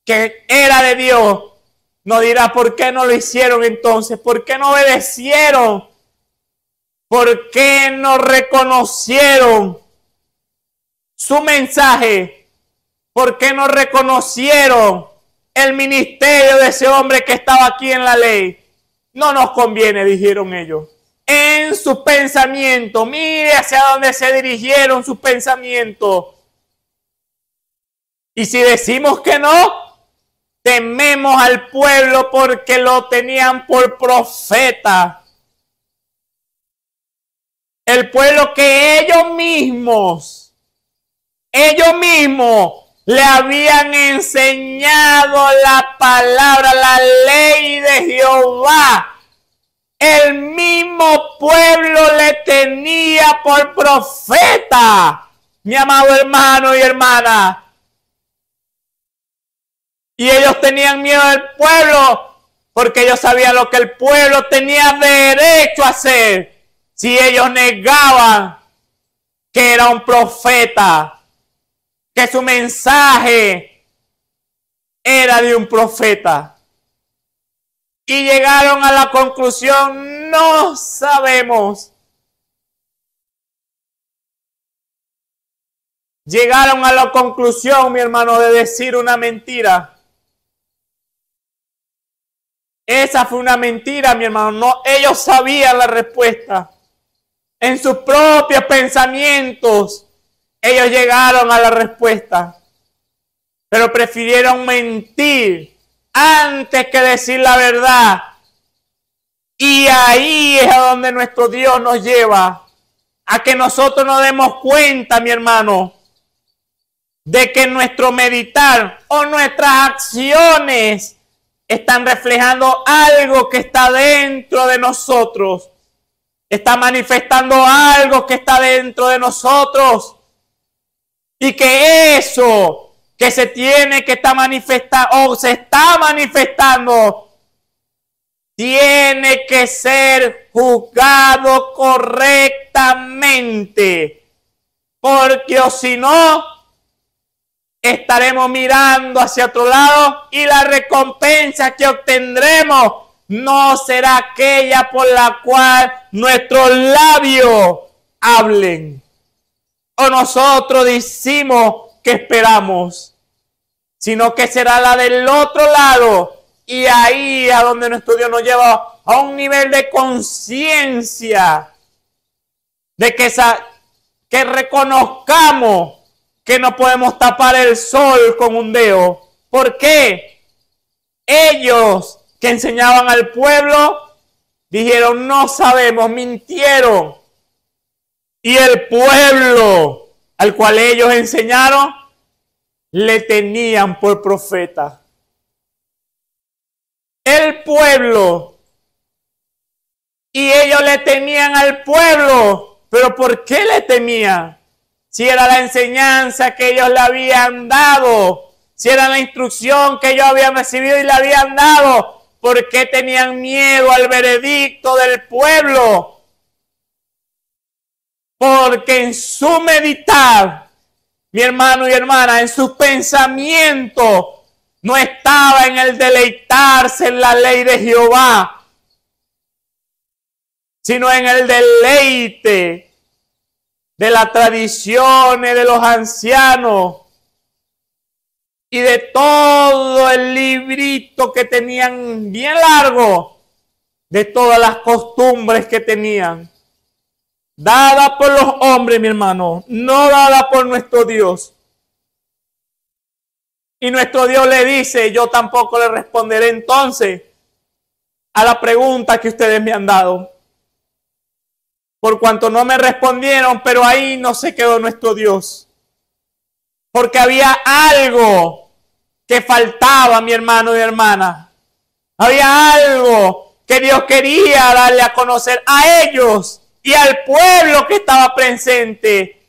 que era de Dios, nos dirá por qué no lo hicieron entonces, por qué no obedecieron, por qué no reconocieron su mensaje, por qué no reconocieron el ministerio de ese hombre que estaba aquí en la ley. No nos conviene, dijeron ellos. En sus pensamientos, mire hacia dónde se dirigieron sus pensamientos. Y si decimos que no, tememos al pueblo porque lo tenían por profeta. El pueblo que ellos mismos le habían enseñado la palabra, la ley de Jehová. El mismo pueblo le tenía por profeta, mi amado hermano y hermana. Y ellos tenían miedo del pueblo porque ellos sabían lo que el pueblo tenía derecho a hacer si ellos negaban que era un profeta, que su mensaje era de un profeta. Y llegaron a la conclusión, no sabemos. Llegaron a la conclusión, mi hermano, de decir una mentira. Esa fue una mentira, mi hermano. No, ellos sabían la respuesta. En sus propios pensamientos, ellos llegaron a la respuesta. Pero prefirieron mentir antes que decir la verdad. Y ahí es a donde nuestro Dios nos lleva. A que nosotros nos demos cuenta, mi hermano, de que nuestro meditar o nuestras acciones están reflejando algo que está dentro de nosotros. Está manifestando algo que está dentro de nosotros. Y que eso que se tiene que estar manifestando o se está manifestando tiene que ser juzgado correctamente. Porque o si no, estaremos mirando hacia otro lado y la recompensa que obtendremos no será aquella por la cual nuestros labios hablen o nosotros decimos que esperamos, sino que será la del otro lado. Y ahí a donde nuestro Dios nos lleva a un nivel de conciencia, de que reconozcamos que no podemos tapar el sol con un dedo. ¿Por qué? Ellos que enseñaban al pueblo dijeron no sabemos, mintieron. Y el pueblo al cual ellos enseñaron le tenían por profeta. El pueblo y ellos le temían al pueblo. ¿Pero por qué le temían? Si era la enseñanza que ellos le habían dado, si era la instrucción que ellos habían recibido y le habían dado, ¿por qué tenían miedo al veredicto del pueblo? Porque en su meditar, mi hermano y hermana, en sus pensamientos, no estaba en el deleitarse en la ley de Jehová, sino en el deleite de las tradiciones de los ancianos y de todo el librito que tenían bien largo, de todas las costumbres que tenían, dadas por los hombres, mi hermano, no dadas por nuestro Dios. Y nuestro Dios le dice, yo tampoco le responderé entonces a la pregunta que ustedes me han dado. Por cuanto no me respondieron, pero ahí no se quedó nuestro Dios. Porque había algo que faltaba, mi hermano y hermana. Había algo que Dios quería darle a conocer a ellos y al pueblo que estaba presente.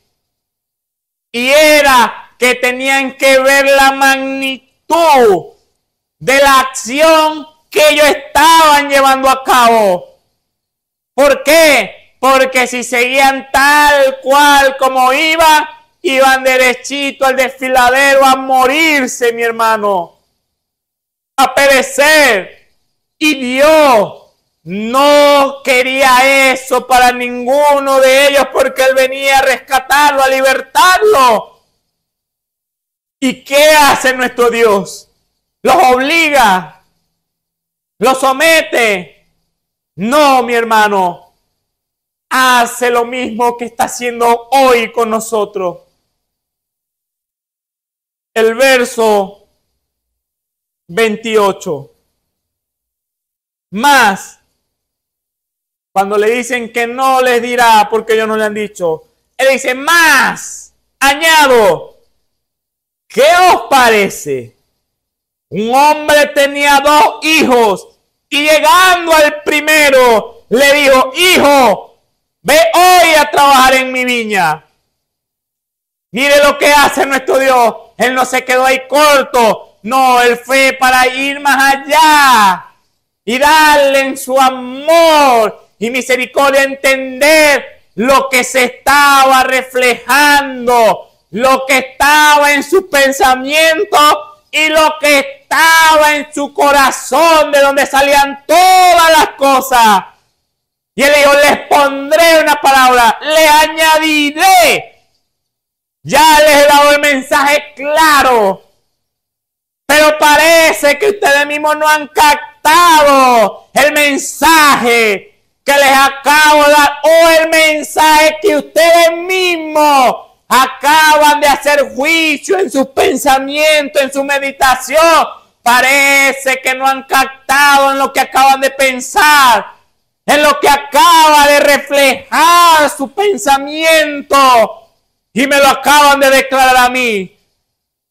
Y era que tenían que ver la magnitud de la acción que ellos estaban llevando a cabo. ¿Por qué? Porque si seguían tal cual como iban derechito al desfiladero a morirse, mi hermano, a perecer. Y Dios no quería eso para ninguno de ellos, porque Él venía a rescatarlo, a libertarlo. ¿Y qué hace nuestro Dios? los obliga, los somete. No, mi hermano, hace lo mismo que está haciendo hoy con nosotros. El verso 28. Más, cuando le dicen que no les dirá porque ellos no le han dicho, él dice, más, añado, ¿qué os parece? Un hombre tenía 2 hijos y llegando al primero le dijo, hijo, ve hoy a trabajar en mi viña. Mire lo que hace nuestro Dios. Él no se quedó ahí corto. No, Él fue para ir más allá y darle en su amor y misericordia entender lo que se estaba reflejando, lo que estaba en su pensamiento y lo que estaba en su corazón, de donde salían todas las cosas. Y Él dijo, les pondré una palabra, le añadiré. Ya les he dado el mensaje claro, pero parece que ustedes mismos no han captado el mensaje que les acabo de dar, o el mensaje que ustedes mismos acaban de hacer juicio en sus pensamientos, en su meditación. Parece que no han captado en lo que acaban de pensar, en lo que acaba de reflejar su pensamiento. Y me lo acaban de declarar a mí.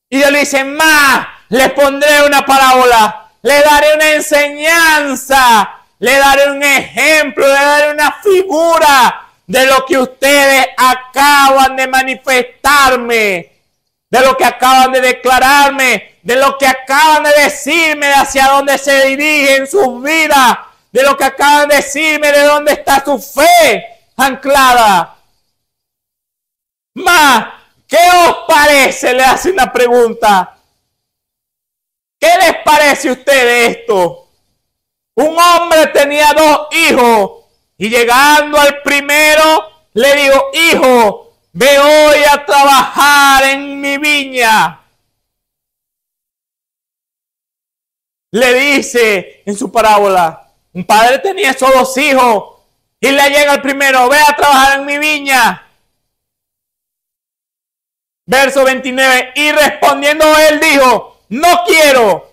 Y Dios le dice, más, les pondré una parábola, le daré una enseñanza, le daré un ejemplo, le daré una figura de lo que ustedes acaban de manifestarme, de lo que acaban de declararme, de lo que acaban de decirme, de hacia dónde se dirigen sus vidas, de lo que acaban de decirme, de dónde está su fe anclada. Más, ¿qué os parece? Le hace una pregunta. ¿Qué les parece a ustedes esto? Un hombre tenía 2 hijos y llegando al primero le dijo, hijo, ve hoy a trabajar en mi viña. Le dice en su parábola, un padre tenía esos 2 hijos y le llega el primero, ve a trabajar en mi viña. Verso 29, y respondiendo él dijo, no quiero,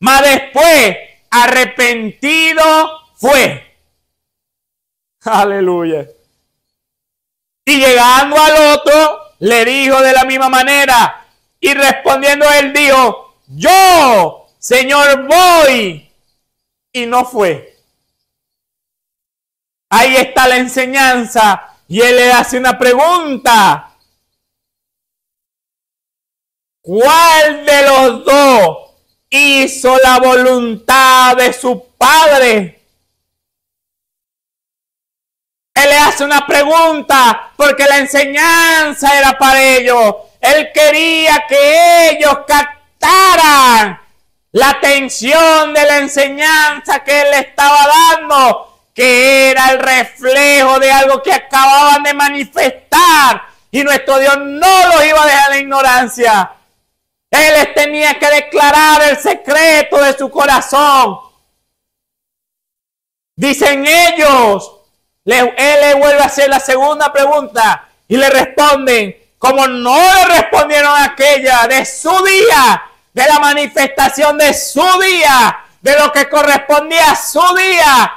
mas después arrepentido fue. Aleluya. Y llegando al otro, le dijo de la misma manera, y respondiendo él dijo, yo, Señor, voy, y no fue. Ahí está la enseñanza, y él le hace una pregunta. ¿Cuál de los 2 hizo la voluntad de su padre? Él le hace una pregunta porque la enseñanza era para ellos. Él quería que ellos captaran la atención de la enseñanza que él le estaba dando, que era el reflejo de algo que acababan de manifestar. Y nuestro Dios no los iba a dejar en la ignorancia. Él les tenía que declarar el secreto de su corazón. Dicen ellos. Él le vuelve a hacer la segunda pregunta. Y le responden. Como no le respondieron a aquella de su día. De la manifestación de su día. De lo que correspondía a su día.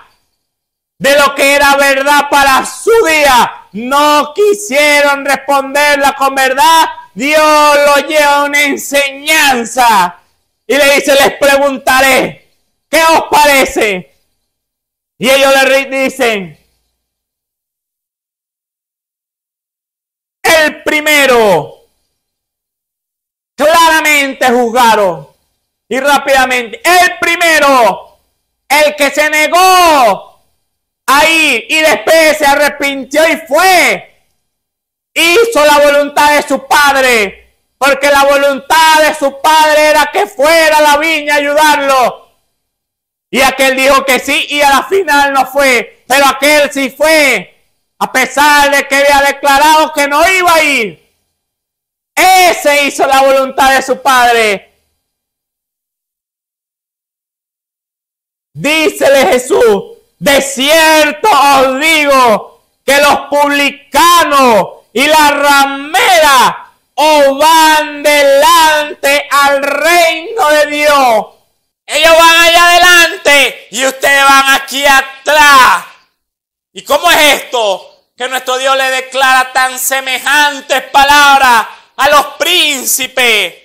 De lo que era verdad para su día. No quisieron responderla con verdad. Dios lo lleva a una enseñanza y le dice, les preguntaré, ¿qué os parece? Y ellos le dicen, el primero, claramente juzgaron y rápidamente, el primero, el que se negó a ir y después se arrepintió y fue. Hizo la voluntad de su padre, porque la voluntad de su padre era que fuera a la viña a ayudarlo. Y aquel dijo que sí y a la final no fue, pero aquel sí fue, a pesar de que había declarado que no iba a ir. Ese hizo la voluntad de su padre. dícele Jesús, de cierto os digo que los publicanos y la ramera os van delante al reino de Dios. Ellos van allá adelante y ustedes van aquí atrás. ¿Y cómo es esto? Que nuestro Dios le declara tan semejantes palabras a los príncipes,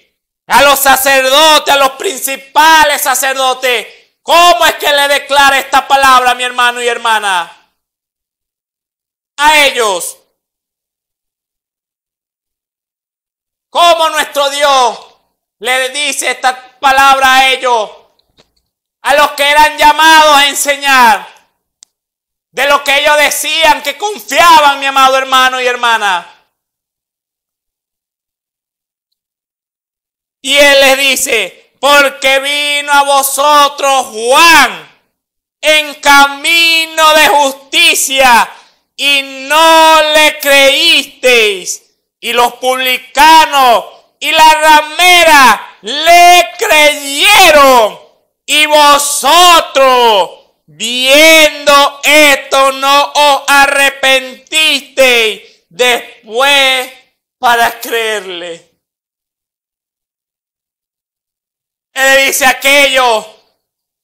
a los sacerdotes, a los principales sacerdotes. ¿Cómo es que le declara esta palabra, mi hermano y hermana? A ellos. ¿Cómo nuestro Dios le dice esta palabra a ellos? A los que eran llamados a enseñar. De lo que ellos decían que confiaban, mi amado hermano y hermana. Y Él les dice, porque vino a vosotros Juan en camino de justicia y no le creísteis. Y los publicanos y la ramera le creyeron. Y vosotros, viendo esto, no os arrepentisteis después para creerle. Él le dice a aquellos,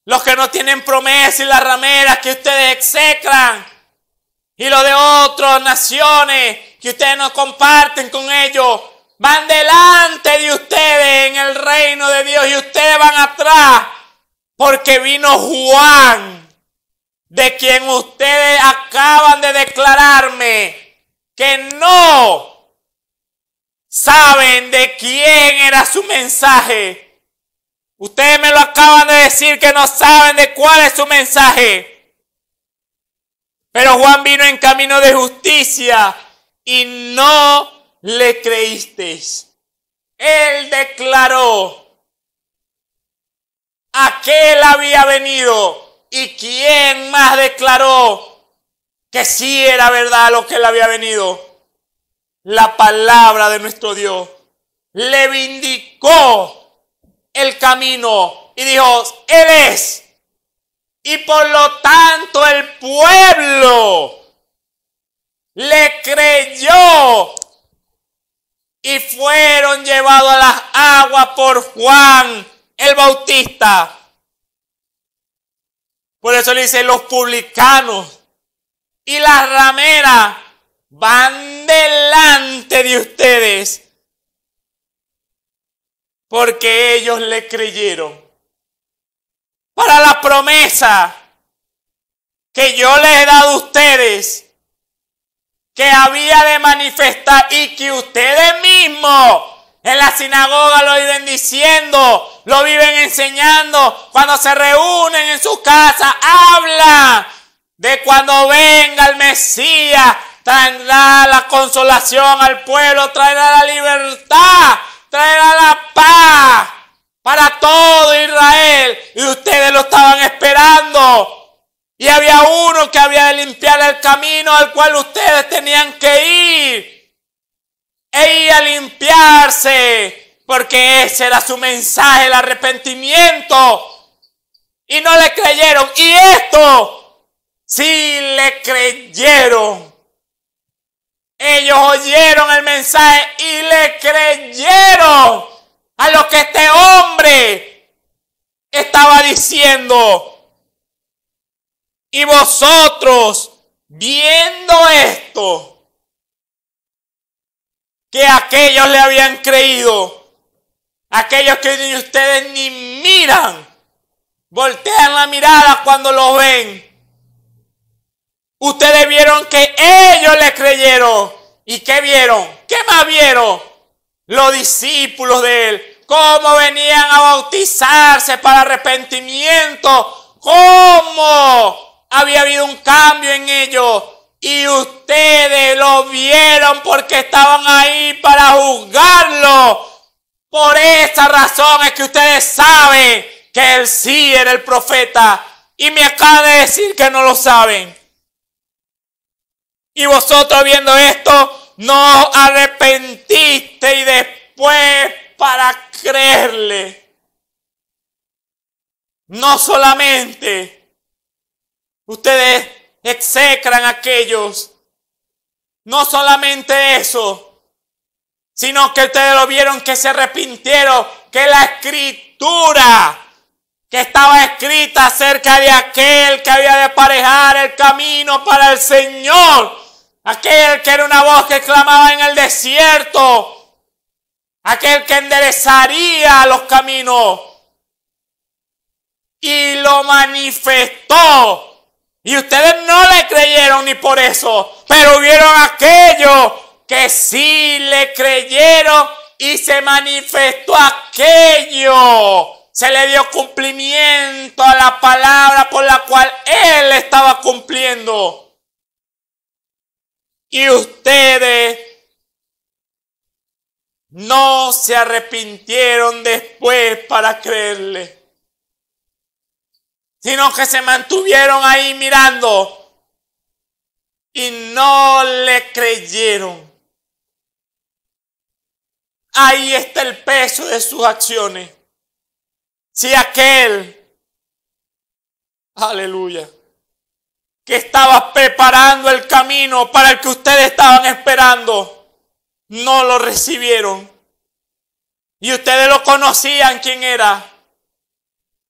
los que no tienen promesa y las rameras que ustedes execran, y los de otras naciones que ustedes no comparten con ellos, van delante de ustedes en el reino de Dios y ustedes van atrás, porque vino Juan, de quien ustedes acaban de declararme que no saben de quién era su mensaje. Ustedes me lo acaban de decir que no saben de cuál es su mensaje. Pero Juan vino en camino de justicia y no le creísteis. Él declaró a qué él había venido y quién más declaró que sí era verdad lo que él había venido. La palabra de nuestro Dios le vindicó el camino y dijo, Él es. Y por lo tanto el pueblo le creyó y fueron llevados a las aguas por Juan el Bautista. Por eso le dice, los publicanos y las rameras van delante de ustedes, porque ellos le creyeron. Para la promesa que yo les he dado a ustedes, que había de manifestar y que ustedes mismos en la sinagoga lo viven diciendo, lo viven enseñando, cuando se reúnen en su casa, hablan de cuando venga el Mesías, traerá la consolación al pueblo, traerá la libertad, traerá la paz para todo Israel. Y ustedes lo estaban esperando. Y había uno que había de limpiar el camino al cual ustedes tenían que ir. E ir a limpiarse. Porque ese era su mensaje, el arrepentimiento. Y no le creyeron. Y esto sí le creyeron. Ellos oyeron el mensaje y le creyeron a lo que este hombre estaba diciendo. Y vosotros, viendo esto, que aquellos le habían creído, aquellos que ustedes ni miran, voltean la mirada cuando lo ven. Ustedes vieron que ellos le creyeron. ¿Y qué vieron? ¿Qué más vieron? Los discípulos de él, cómo venían a bautizarse para arrepentimiento, cómo había habido un cambio en ellos. Y ustedes lo vieron porque estaban ahí para juzgarlo. Por esa razón es que ustedes saben que él sí era el profeta. Y me acaban de decir que no lo saben. Y vosotros viendo esto, no os arrepentiste y después para creerle. No solamente Ustedes execran a aquellos. No solamente eso, sino que ustedes lo vieron que se arrepintieron, que la escritura que estaba escrita acerca de aquel que había de aparejar el camino para el Señor, aquel que era una voz que clamaba en el desierto, aquel que enderezaría los caminos, y lo manifestó. Y ustedes no le creyeron ni por eso, pero vieron aquellos que sí le creyeron y se manifestó aquello. Se le dio cumplimiento a la palabra por la cual él estaba cumpliendo. Y ustedes no se arrepintieron después para creerle, sino que se mantuvieron ahí mirando y no le creyeron. Ahí está el peso de sus acciones. Si aquel, aleluya, que estaba preparando el camino para el que ustedes estaban esperando, no lo recibieron. Y ustedes lo conocían quién era.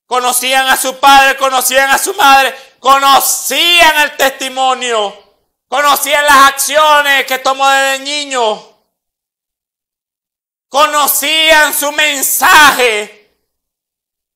Conocían a su padre, conocían a su madre, conocían el testimonio, conocían las acciones que tomó desde niño, conocían su mensaje,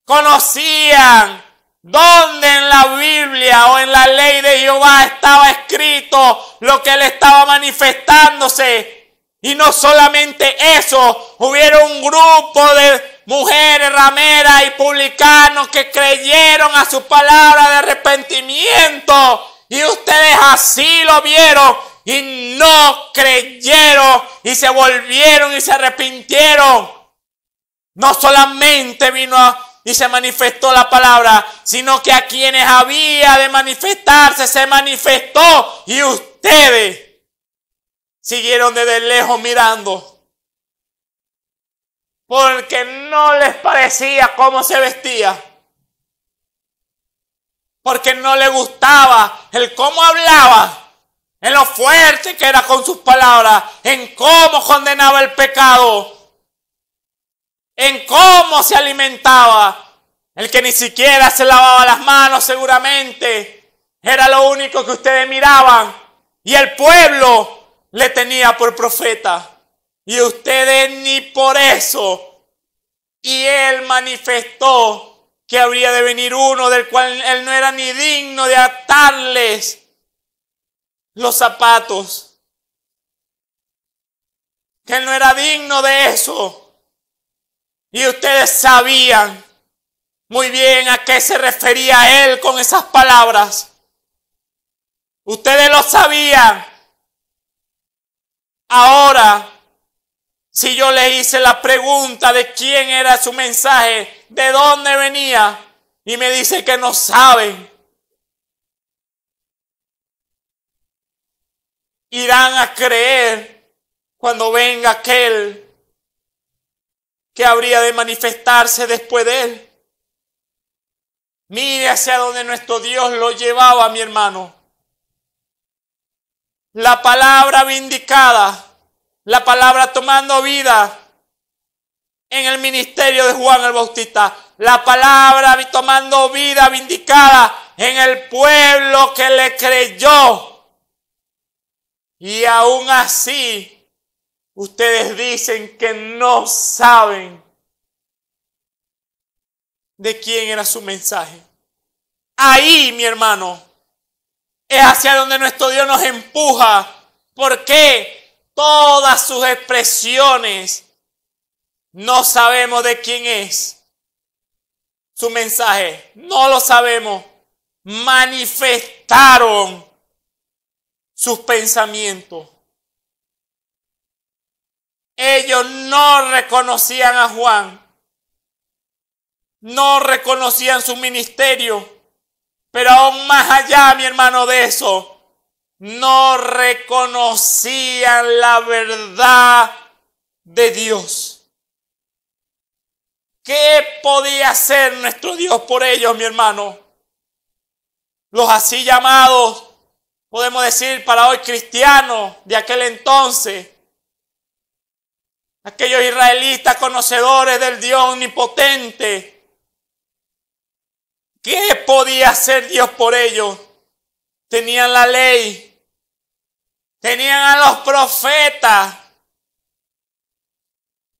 conocían dónde en la Biblia o en la ley de Jehová estaba escrito lo que él estaba manifestándose. Y no solamente eso, hubieron un grupo de mujeres rameras y publicanos que creyeron a su palabra de arrepentimiento. Y ustedes así lo vieron y no creyeron y se volvieron y se arrepintieron. No solamente vino y se manifestó la palabra, sino que a quienes había de manifestarse se manifestó y ustedes siguieron desde lejos mirando, porque no les parecía cómo se vestía, porque no les gustaba el cómo hablaba, en lo fuerte que era con sus palabras, en cómo condenaba el pecado, en cómo se alimentaba, el que ni siquiera se lavaba las manos seguramente, era lo único que ustedes miraban, y el pueblo le tenía por profeta, y ustedes ni por eso. Y él manifestó que habría de venir uno del cual él no era ni digno de atarles los zapatos, que él no era digno de eso. Y ustedes sabían muy bien a qué se refería él con esas palabras. Ustedes lo sabían. Ahora, si yo le hice la pregunta de quién era su mensaje, de dónde venía, y me dice que no saben, irán a creer cuando venga aquel que habría de manifestarse después de él. Mire hacia donde nuestro Dios lo llevaba, mi hermano. La palabra vindicada, la palabra tomando vida en el ministerio de Juan el Bautista, la palabra tomando vida vindicada en el pueblo que le creyó. Y aún así, ustedes dicen que no saben de quién era su mensaje. Ahí, mi hermano, es hacia donde nuestro Dios nos empuja, porque todas sus expresiones no sabemos de quién es su mensaje, no lo sabemos. Manifestaron sus pensamientos. Ellos no reconocían a Juan, no reconocían su ministerio, pero aún más allá, mi hermano, de eso, no reconocían la verdad de Dios. ¿Qué podía hacer nuestro Dios por ellos, mi hermano? los así llamados, podemos decir para hoy cristianos de aquel entonces, aquellos israelitas conocedores del Dios omnipotente, ¿qué podía hacer Dios por ellos? Tenían la ley, tenían a los profetas,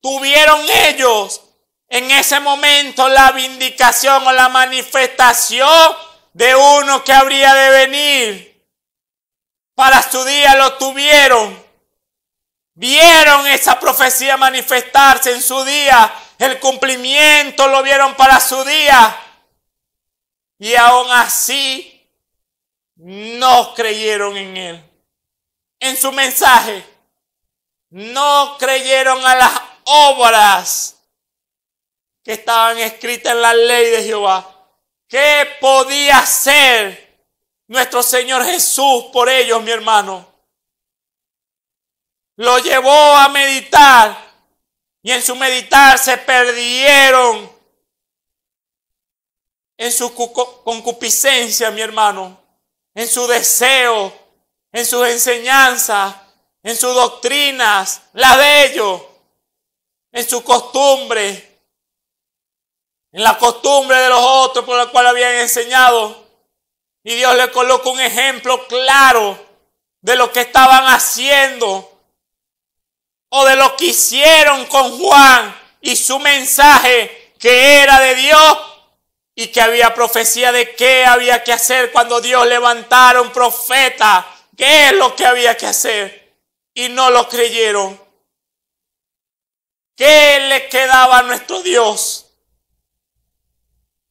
tuvieron ellos en ese momento la vindicación o la manifestación de uno que habría de venir. Para su día lo tuvieron. Vieron esa profecía manifestarse en su día. El cumplimiento lo vieron para su día. Y aún así no creyeron en él. En su mensaje. No creyeron a las obras que estaban escritas en la ley de Jehová. ¿Qué podía hacer nuestro Señor Jesús por ellos, mi hermano? Lo llevó a meditar y en su meditar se perdieron en su concupiscencia, mi hermano, en su deseo, en sus enseñanzas, en sus doctrinas, las de ellos, en su costumbre, en la costumbre de los otros por la cual habían enseñado. Y Dios le coloca un ejemplo claro de lo que estaban haciendo o de lo que hicieron con Juan y su mensaje que era de Dios y que había profecía de qué había que hacer cuando Dios levantara un profeta. ¿Qué es lo que había que hacer? Y no lo creyeron. ¿Qué le quedaba a nuestro Dios?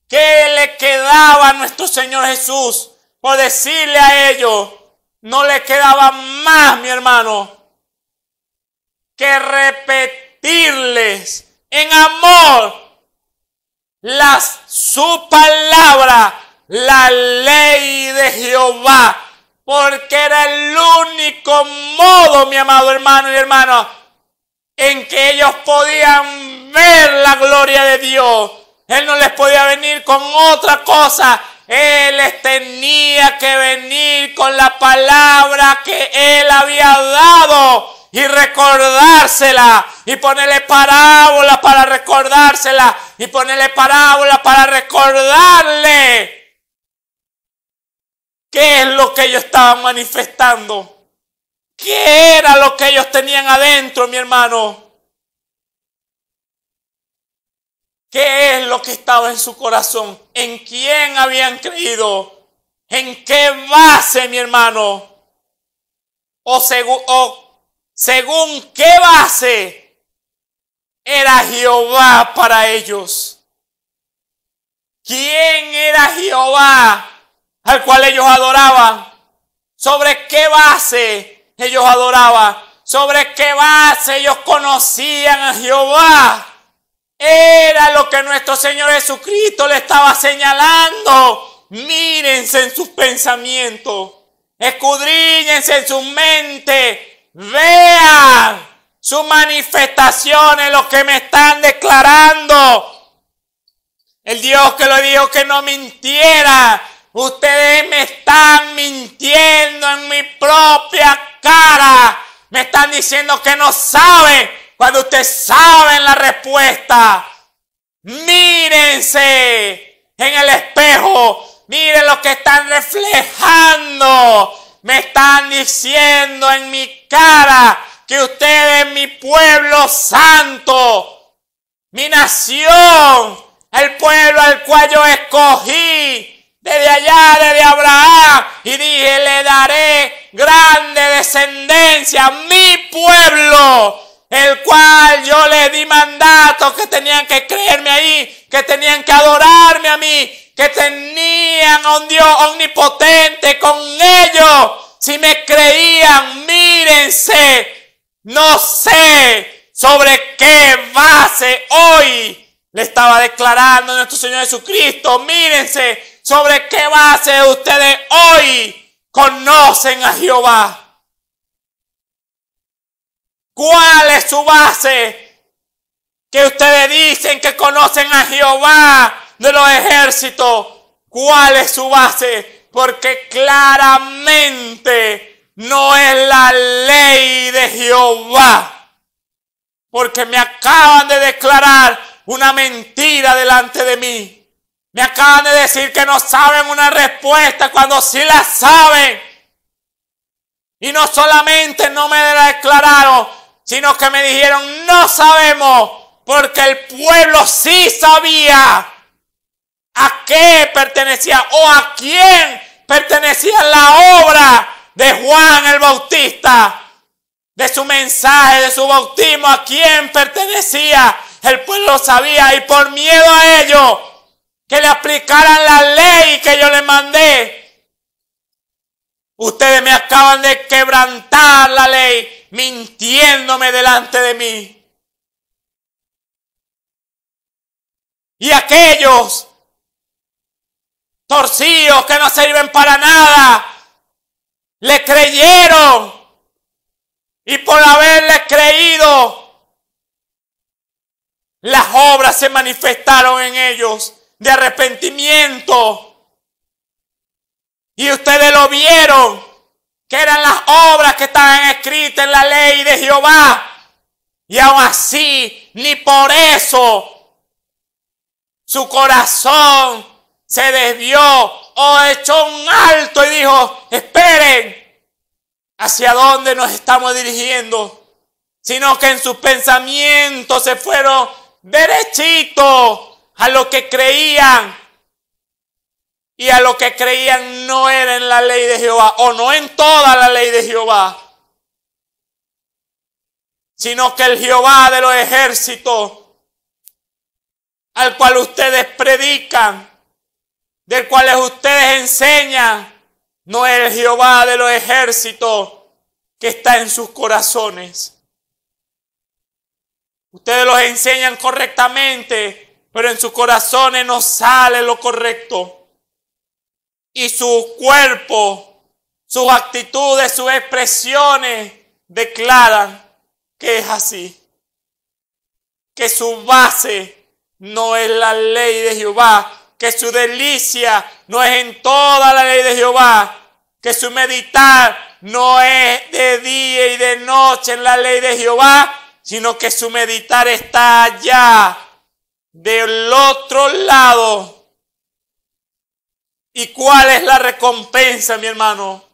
¿Qué le quedaba a nuestro Señor Jesús por decirle a ellos? No le quedaba más, mi hermano, que repetirles en amor su palabra, la ley de Jehová, porque era el único modo, mi amado hermano y hermano, en que ellos podían ver la gloria de Dios. Él no les podía venir con otra cosa. Él les tenía que venir con la palabra que Él había dado y recordársela y ponerle parábolas para recordársela y ponerle parábolas para recordarle qué es lo que ellos estaban manifestando, qué era lo que ellos tenían adentro, mi hermano. ¿Qué es lo que estaba en su corazón? ¿En quién habían creído? ¿En qué base, mi hermano? ¿O según qué base era Jehová para ellos? ¿Quién era Jehová al cual ellos adoraban? ¿Sobre qué base ellos adoraban? ¿Sobre qué base ellos conocían a Jehová? Era lo que nuestro Señor Jesucristo le estaba señalando. Mírense en sus pensamientos, escudriñense en su mente, vean sus manifestaciones, lo que me están declarando. El Dios que lo dijo que no mintiera, ustedes me están mintiendo en mi propia cara, me están diciendo que no saben. Cuando ustedes saben la respuesta, mírense en el espejo, miren lo que están reflejando. Me están diciendo en mi cara que ustedes, mi pueblo santo, mi nación, el pueblo al cual yo escogí desde allá, desde Abraham, y dije, le daré grande descendencia a mi pueblo, el cual yo les di mandato que tenían que creerme ahí, que tenían que adorarme a mí, que tenían a un Dios omnipotente con ellos. Si me creían, mírense, no sé sobre qué base hoy le estaba declarando nuestro Señor Jesucristo. Mírense sobre qué base ustedes hoy conocen a Jehová. ¿Cuál es su base? Que ustedes dicen que conocen a Jehová de los ejércitos. ¿Cuál es su base? porque claramente no es la ley de Jehová. Porque me acaban de declarar una mentira delante de mí. Me acaban de decir que no saben una respuesta cuando sí la saben. Y no solamente no me la declararon, sino que me dijeron no sabemos, porque el pueblo sí sabía a qué pertenecía o a quién pertenecía la obra de Juan el Bautista, de su mensaje, de su bautismo, a quién pertenecía. El pueblo sabía, y por miedo a ellos, que le aplicaran la ley que yo les mandé, ustedes me acaban de quebrantar la ley, mintiéndome delante de mí. Y aquellos torcidos que no sirven para nada, le creyeron. Y por haberle creído, las obras se manifestaron en ellos de arrepentimiento. Y ustedes lo vieron, que eran las obras que estaban escritas en la ley de Jehová. Y aún así, ni por eso, su corazón se desvió o echó un alto y dijo, esperen, ¿hacia dónde nos estamos dirigiendo? Sino que en sus pensamientos se fueron derechitos a lo que creían. Y a lo que creían no era en la ley de Jehová, o no en toda la ley de Jehová, sino que el Jehová de los ejércitos, al cual ustedes predican, del cual ustedes enseñan, no es el Jehová de los ejércitos que está en sus corazones. Ustedes los enseñan correctamente, pero en sus corazones no sale lo correcto. Y su cuerpo, sus actitudes, sus expresiones declaran que es así. Que su base no es la ley de Jehová. Que su delicia no es en toda la ley de Jehová. Que su meditar no es de día y de noche en la ley de Jehová, sino que su meditar está allá, del otro lado. ¿Y cuál es la recompensa, mi hermano?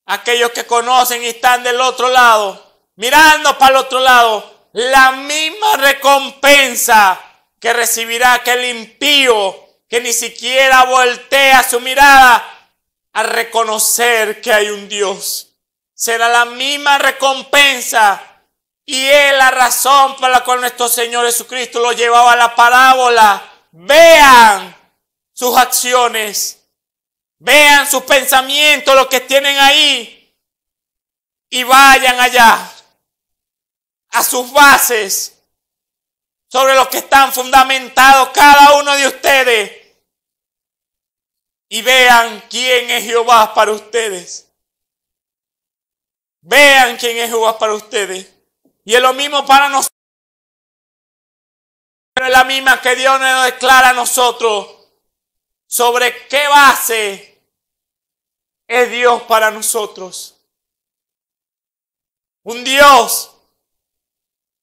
Aquellos que conocen y están del otro lado, mirando para el otro lado, la misma recompensa que recibirá aquel impío que ni siquiera voltea su mirada a reconocer que hay un Dios. Será la misma recompensa, y es la razón por la cual nuestro Señor Jesucristo lo llevaba a la parábola. Vean sus acciones. Vean sus pensamientos, lo que tienen ahí, y vayan allá, a sus bases, sobre los que están fundamentados cada uno de ustedes, y vean quién es Jehová para ustedes. Vean quién es Jehová para ustedes. Y es lo mismo para nosotros, pero es la misma que Dios nos declara a nosotros. ¿Sobre qué base es Dios para nosotros? Un Dios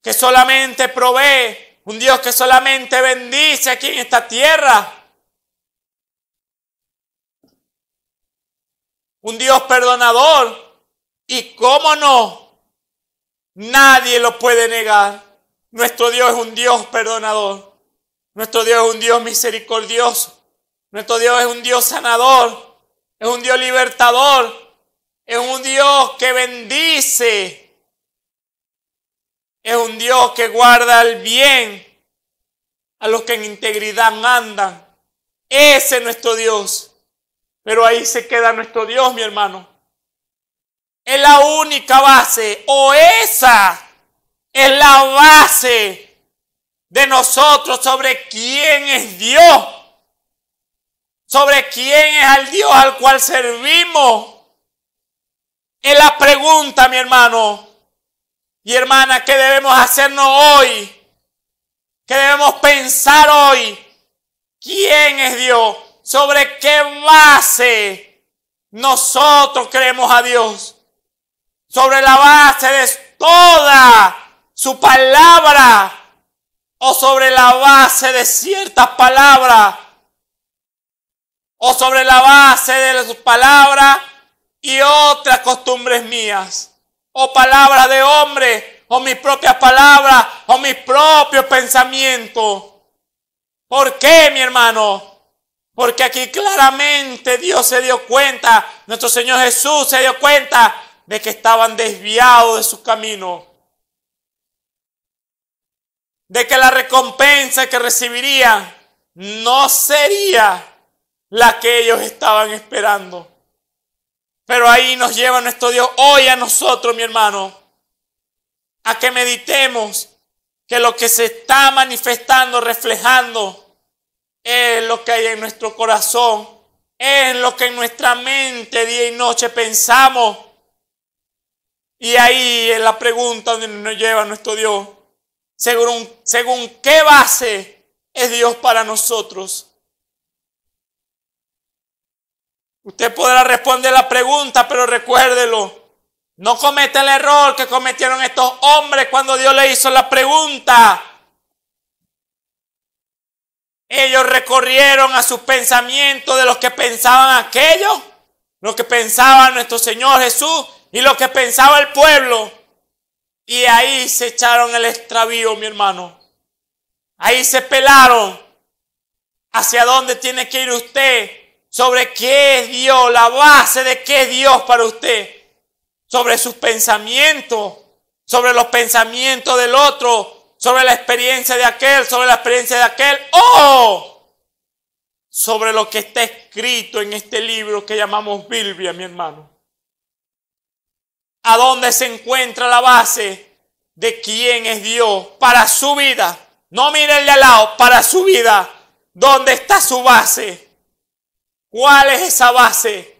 que solamente provee, un Dios que solamente bendice aquí en esta tierra, un Dios perdonador, y cómo no, nadie lo puede negar. Nuestro Dios es un Dios perdonador, nuestro Dios es un Dios misericordioso, nuestro Dios es un Dios sanador, es un Dios libertador, es un Dios que bendice, es un Dios que guarda el bien a los que en integridad andan. Ese es nuestro Dios. Pero ahí se queda nuestro Dios, mi hermano. Es la única base, o esa es la base de nosotros sobre quién es Dios, sobre quién es el Dios al cual servimos. Es la pregunta, mi hermano y hermana, que debemos hacernos hoy, que debemos pensar hoy. ¿Quién es Dios? ¿Sobre qué base nosotros creemos a Dios sobre la base de toda su palabra o sobre la base de ciertas palabras o sobre la base de sus palabras y otras costumbres mías o palabras de hombre o mis propias palabras o mis propios pensamientos. ¿Por qué, mi hermano? Porque aquí claramente Dios se dio cuenta, nuestro Señor Jesús se dio cuenta de que estaban desviados de su camino. De que la recompensa que recibirían no sería la que ellos estaban esperando. Pero ahí nos lleva nuestro Dios hoy a nosotros, mi hermano, a que meditemos que lo que se está manifestando, reflejando, es lo que hay en nuestro corazón, es lo que en nuestra mente día y noche pensamos. Y ahí es la pregunta donde nos lleva nuestro Dios. Según qué base es Dios para nosotros. Usted podrá responder la pregunta, pero recuérdelo. No cometa el error que cometieron estos hombres cuando Dios le hizo la pregunta. Ellos recorrieron a sus pensamientos de los que pensaban aquellos, lo que pensaba nuestro Señor Jesús y lo que pensaba el pueblo. Y ahí se echaron el extravío, mi hermano. Ahí se pelaron hacia dónde tiene que ir usted, sobre qué es Dios, la base de qué es Dios para usted, sobre sus pensamientos, sobre los pensamientos del otro, sobre la experiencia de aquel, sobre la experiencia de aquel, o sobre lo que está escrito en este libro que llamamos Biblia, mi hermano. ¿A dónde se encuentra la base de quién es Dios para su vida? No mire el de al lado, para su vida. ¿Dónde está su base? ¿Cuál es esa base?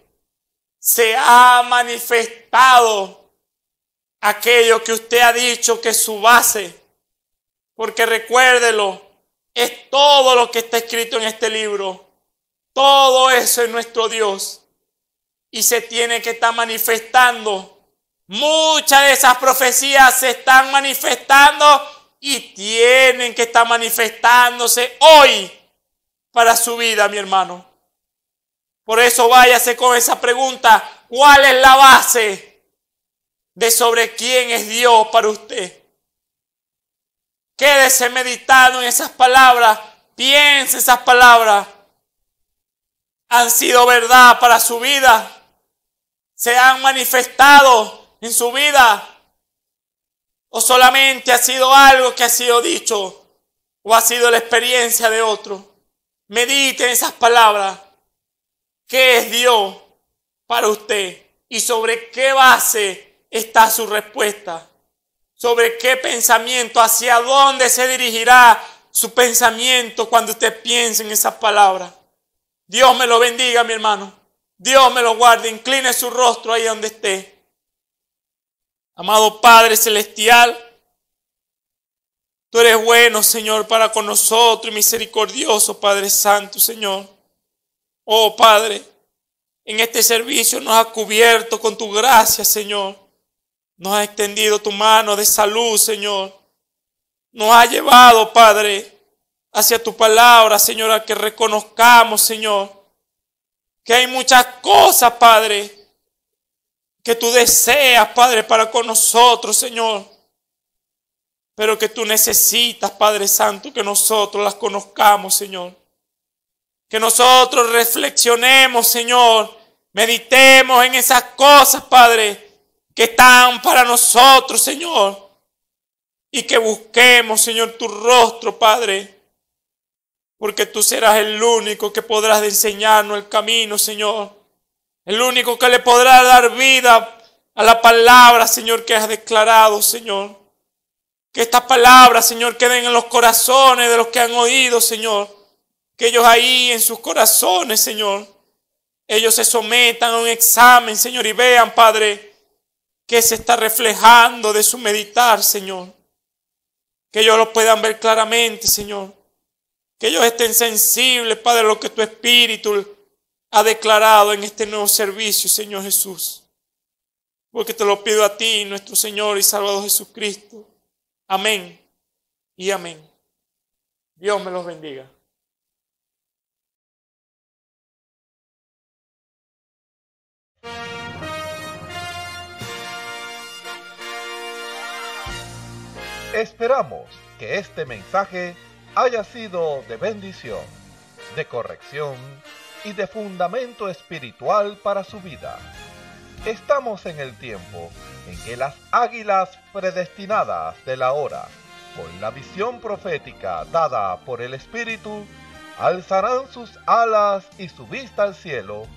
Se ha manifestado aquello que usted ha dicho que es su base. Porque recuérdelo, es todo lo que está escrito en este libro. Todo eso es nuestro Dios. Y se tiene que estar manifestando. Muchas de esas profecías se están manifestando y tienen que estar manifestándose hoy para su vida, mi hermano. Por eso váyase con esa pregunta. ¿Cuál es la base de sobre quién es Dios para usted? Quédese meditando en esas palabras. Piense esas palabras. ¿Han sido verdad para su vida? ¿Se han manifestado en su vida? ¿O solamente ha sido algo que ha sido dicho? ¿O ha sido la experiencia de otro? Medite en esas palabras. ¿Qué es Dios para usted? ¿Y sobre qué base está su respuesta? ¿Sobre qué pensamiento? ¿Hacia dónde se dirigirá su pensamiento cuando usted piense en esas palabras? Dios me lo bendiga, mi hermano. Dios me lo guarde. Incline su rostro ahí donde esté. Amado Padre Celestial, tú eres bueno, Señor, para con nosotros y misericordioso, Padre Santo, Señor. Oh, Padre, en este servicio nos has cubierto con tu gracia, Señor. Nos has extendido tu mano de salud, Señor. Nos has llevado, Padre, hacia tu palabra, Señor, a que reconozcamos, Señor, que hay muchas cosas, Padre, que tú deseas, Padre, para con nosotros, Señor. Pero que tú necesitas, Padre Santo, que nosotros las conozcamos, Señor. Que nosotros reflexionemos, Señor. Meditemos en esas cosas, Padre, que están para nosotros, Señor. Y que busquemos, Señor, tu rostro, Padre. Porque tú serás el único que podrás enseñarnos el camino, Señor. El único que le podrá dar vida a la palabra, Señor, que has declarado, Señor. Que estas palabras, Señor, queden en los corazones de los que han oído, Señor. Que ellos ahí en sus corazones, Señor, ellos se sometan a un examen, Señor, y vean, Padre, que se está reflejando de su meditar, Señor. Que ellos lo puedan ver claramente, Señor. Que ellos estén sensibles, Padre, a lo que tu Espíritu ha declarado en este nuevo servicio, Señor Jesús. Porque te lo pido a ti, nuestro Señor y Salvador Jesucristo. Amén y amén. Dios me los bendiga. Esperamos que este mensaje haya sido de bendición, de corrección y de fundamento espiritual para su vida. Estamos en el tiempo en que las águilas predestinadas de la hora, con la visión profética dada por el Espíritu, alzarán sus alas y su vista al cielo,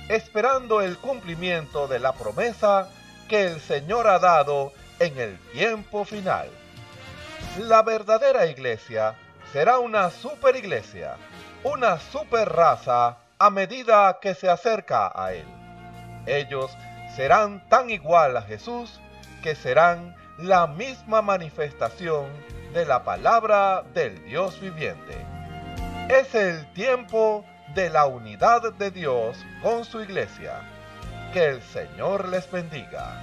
esperando el cumplimiento de la promesa que el Señor ha dado en el tiempo final. La verdadera iglesia será una superiglesia, una superraza a medida que se acerca a Él. Ellos serán tan igual a Jesús que serán la misma manifestación de la palabra del Dios viviente. Es el tiempo de la unidad de Dios con su iglesia. Que el Señor les bendiga.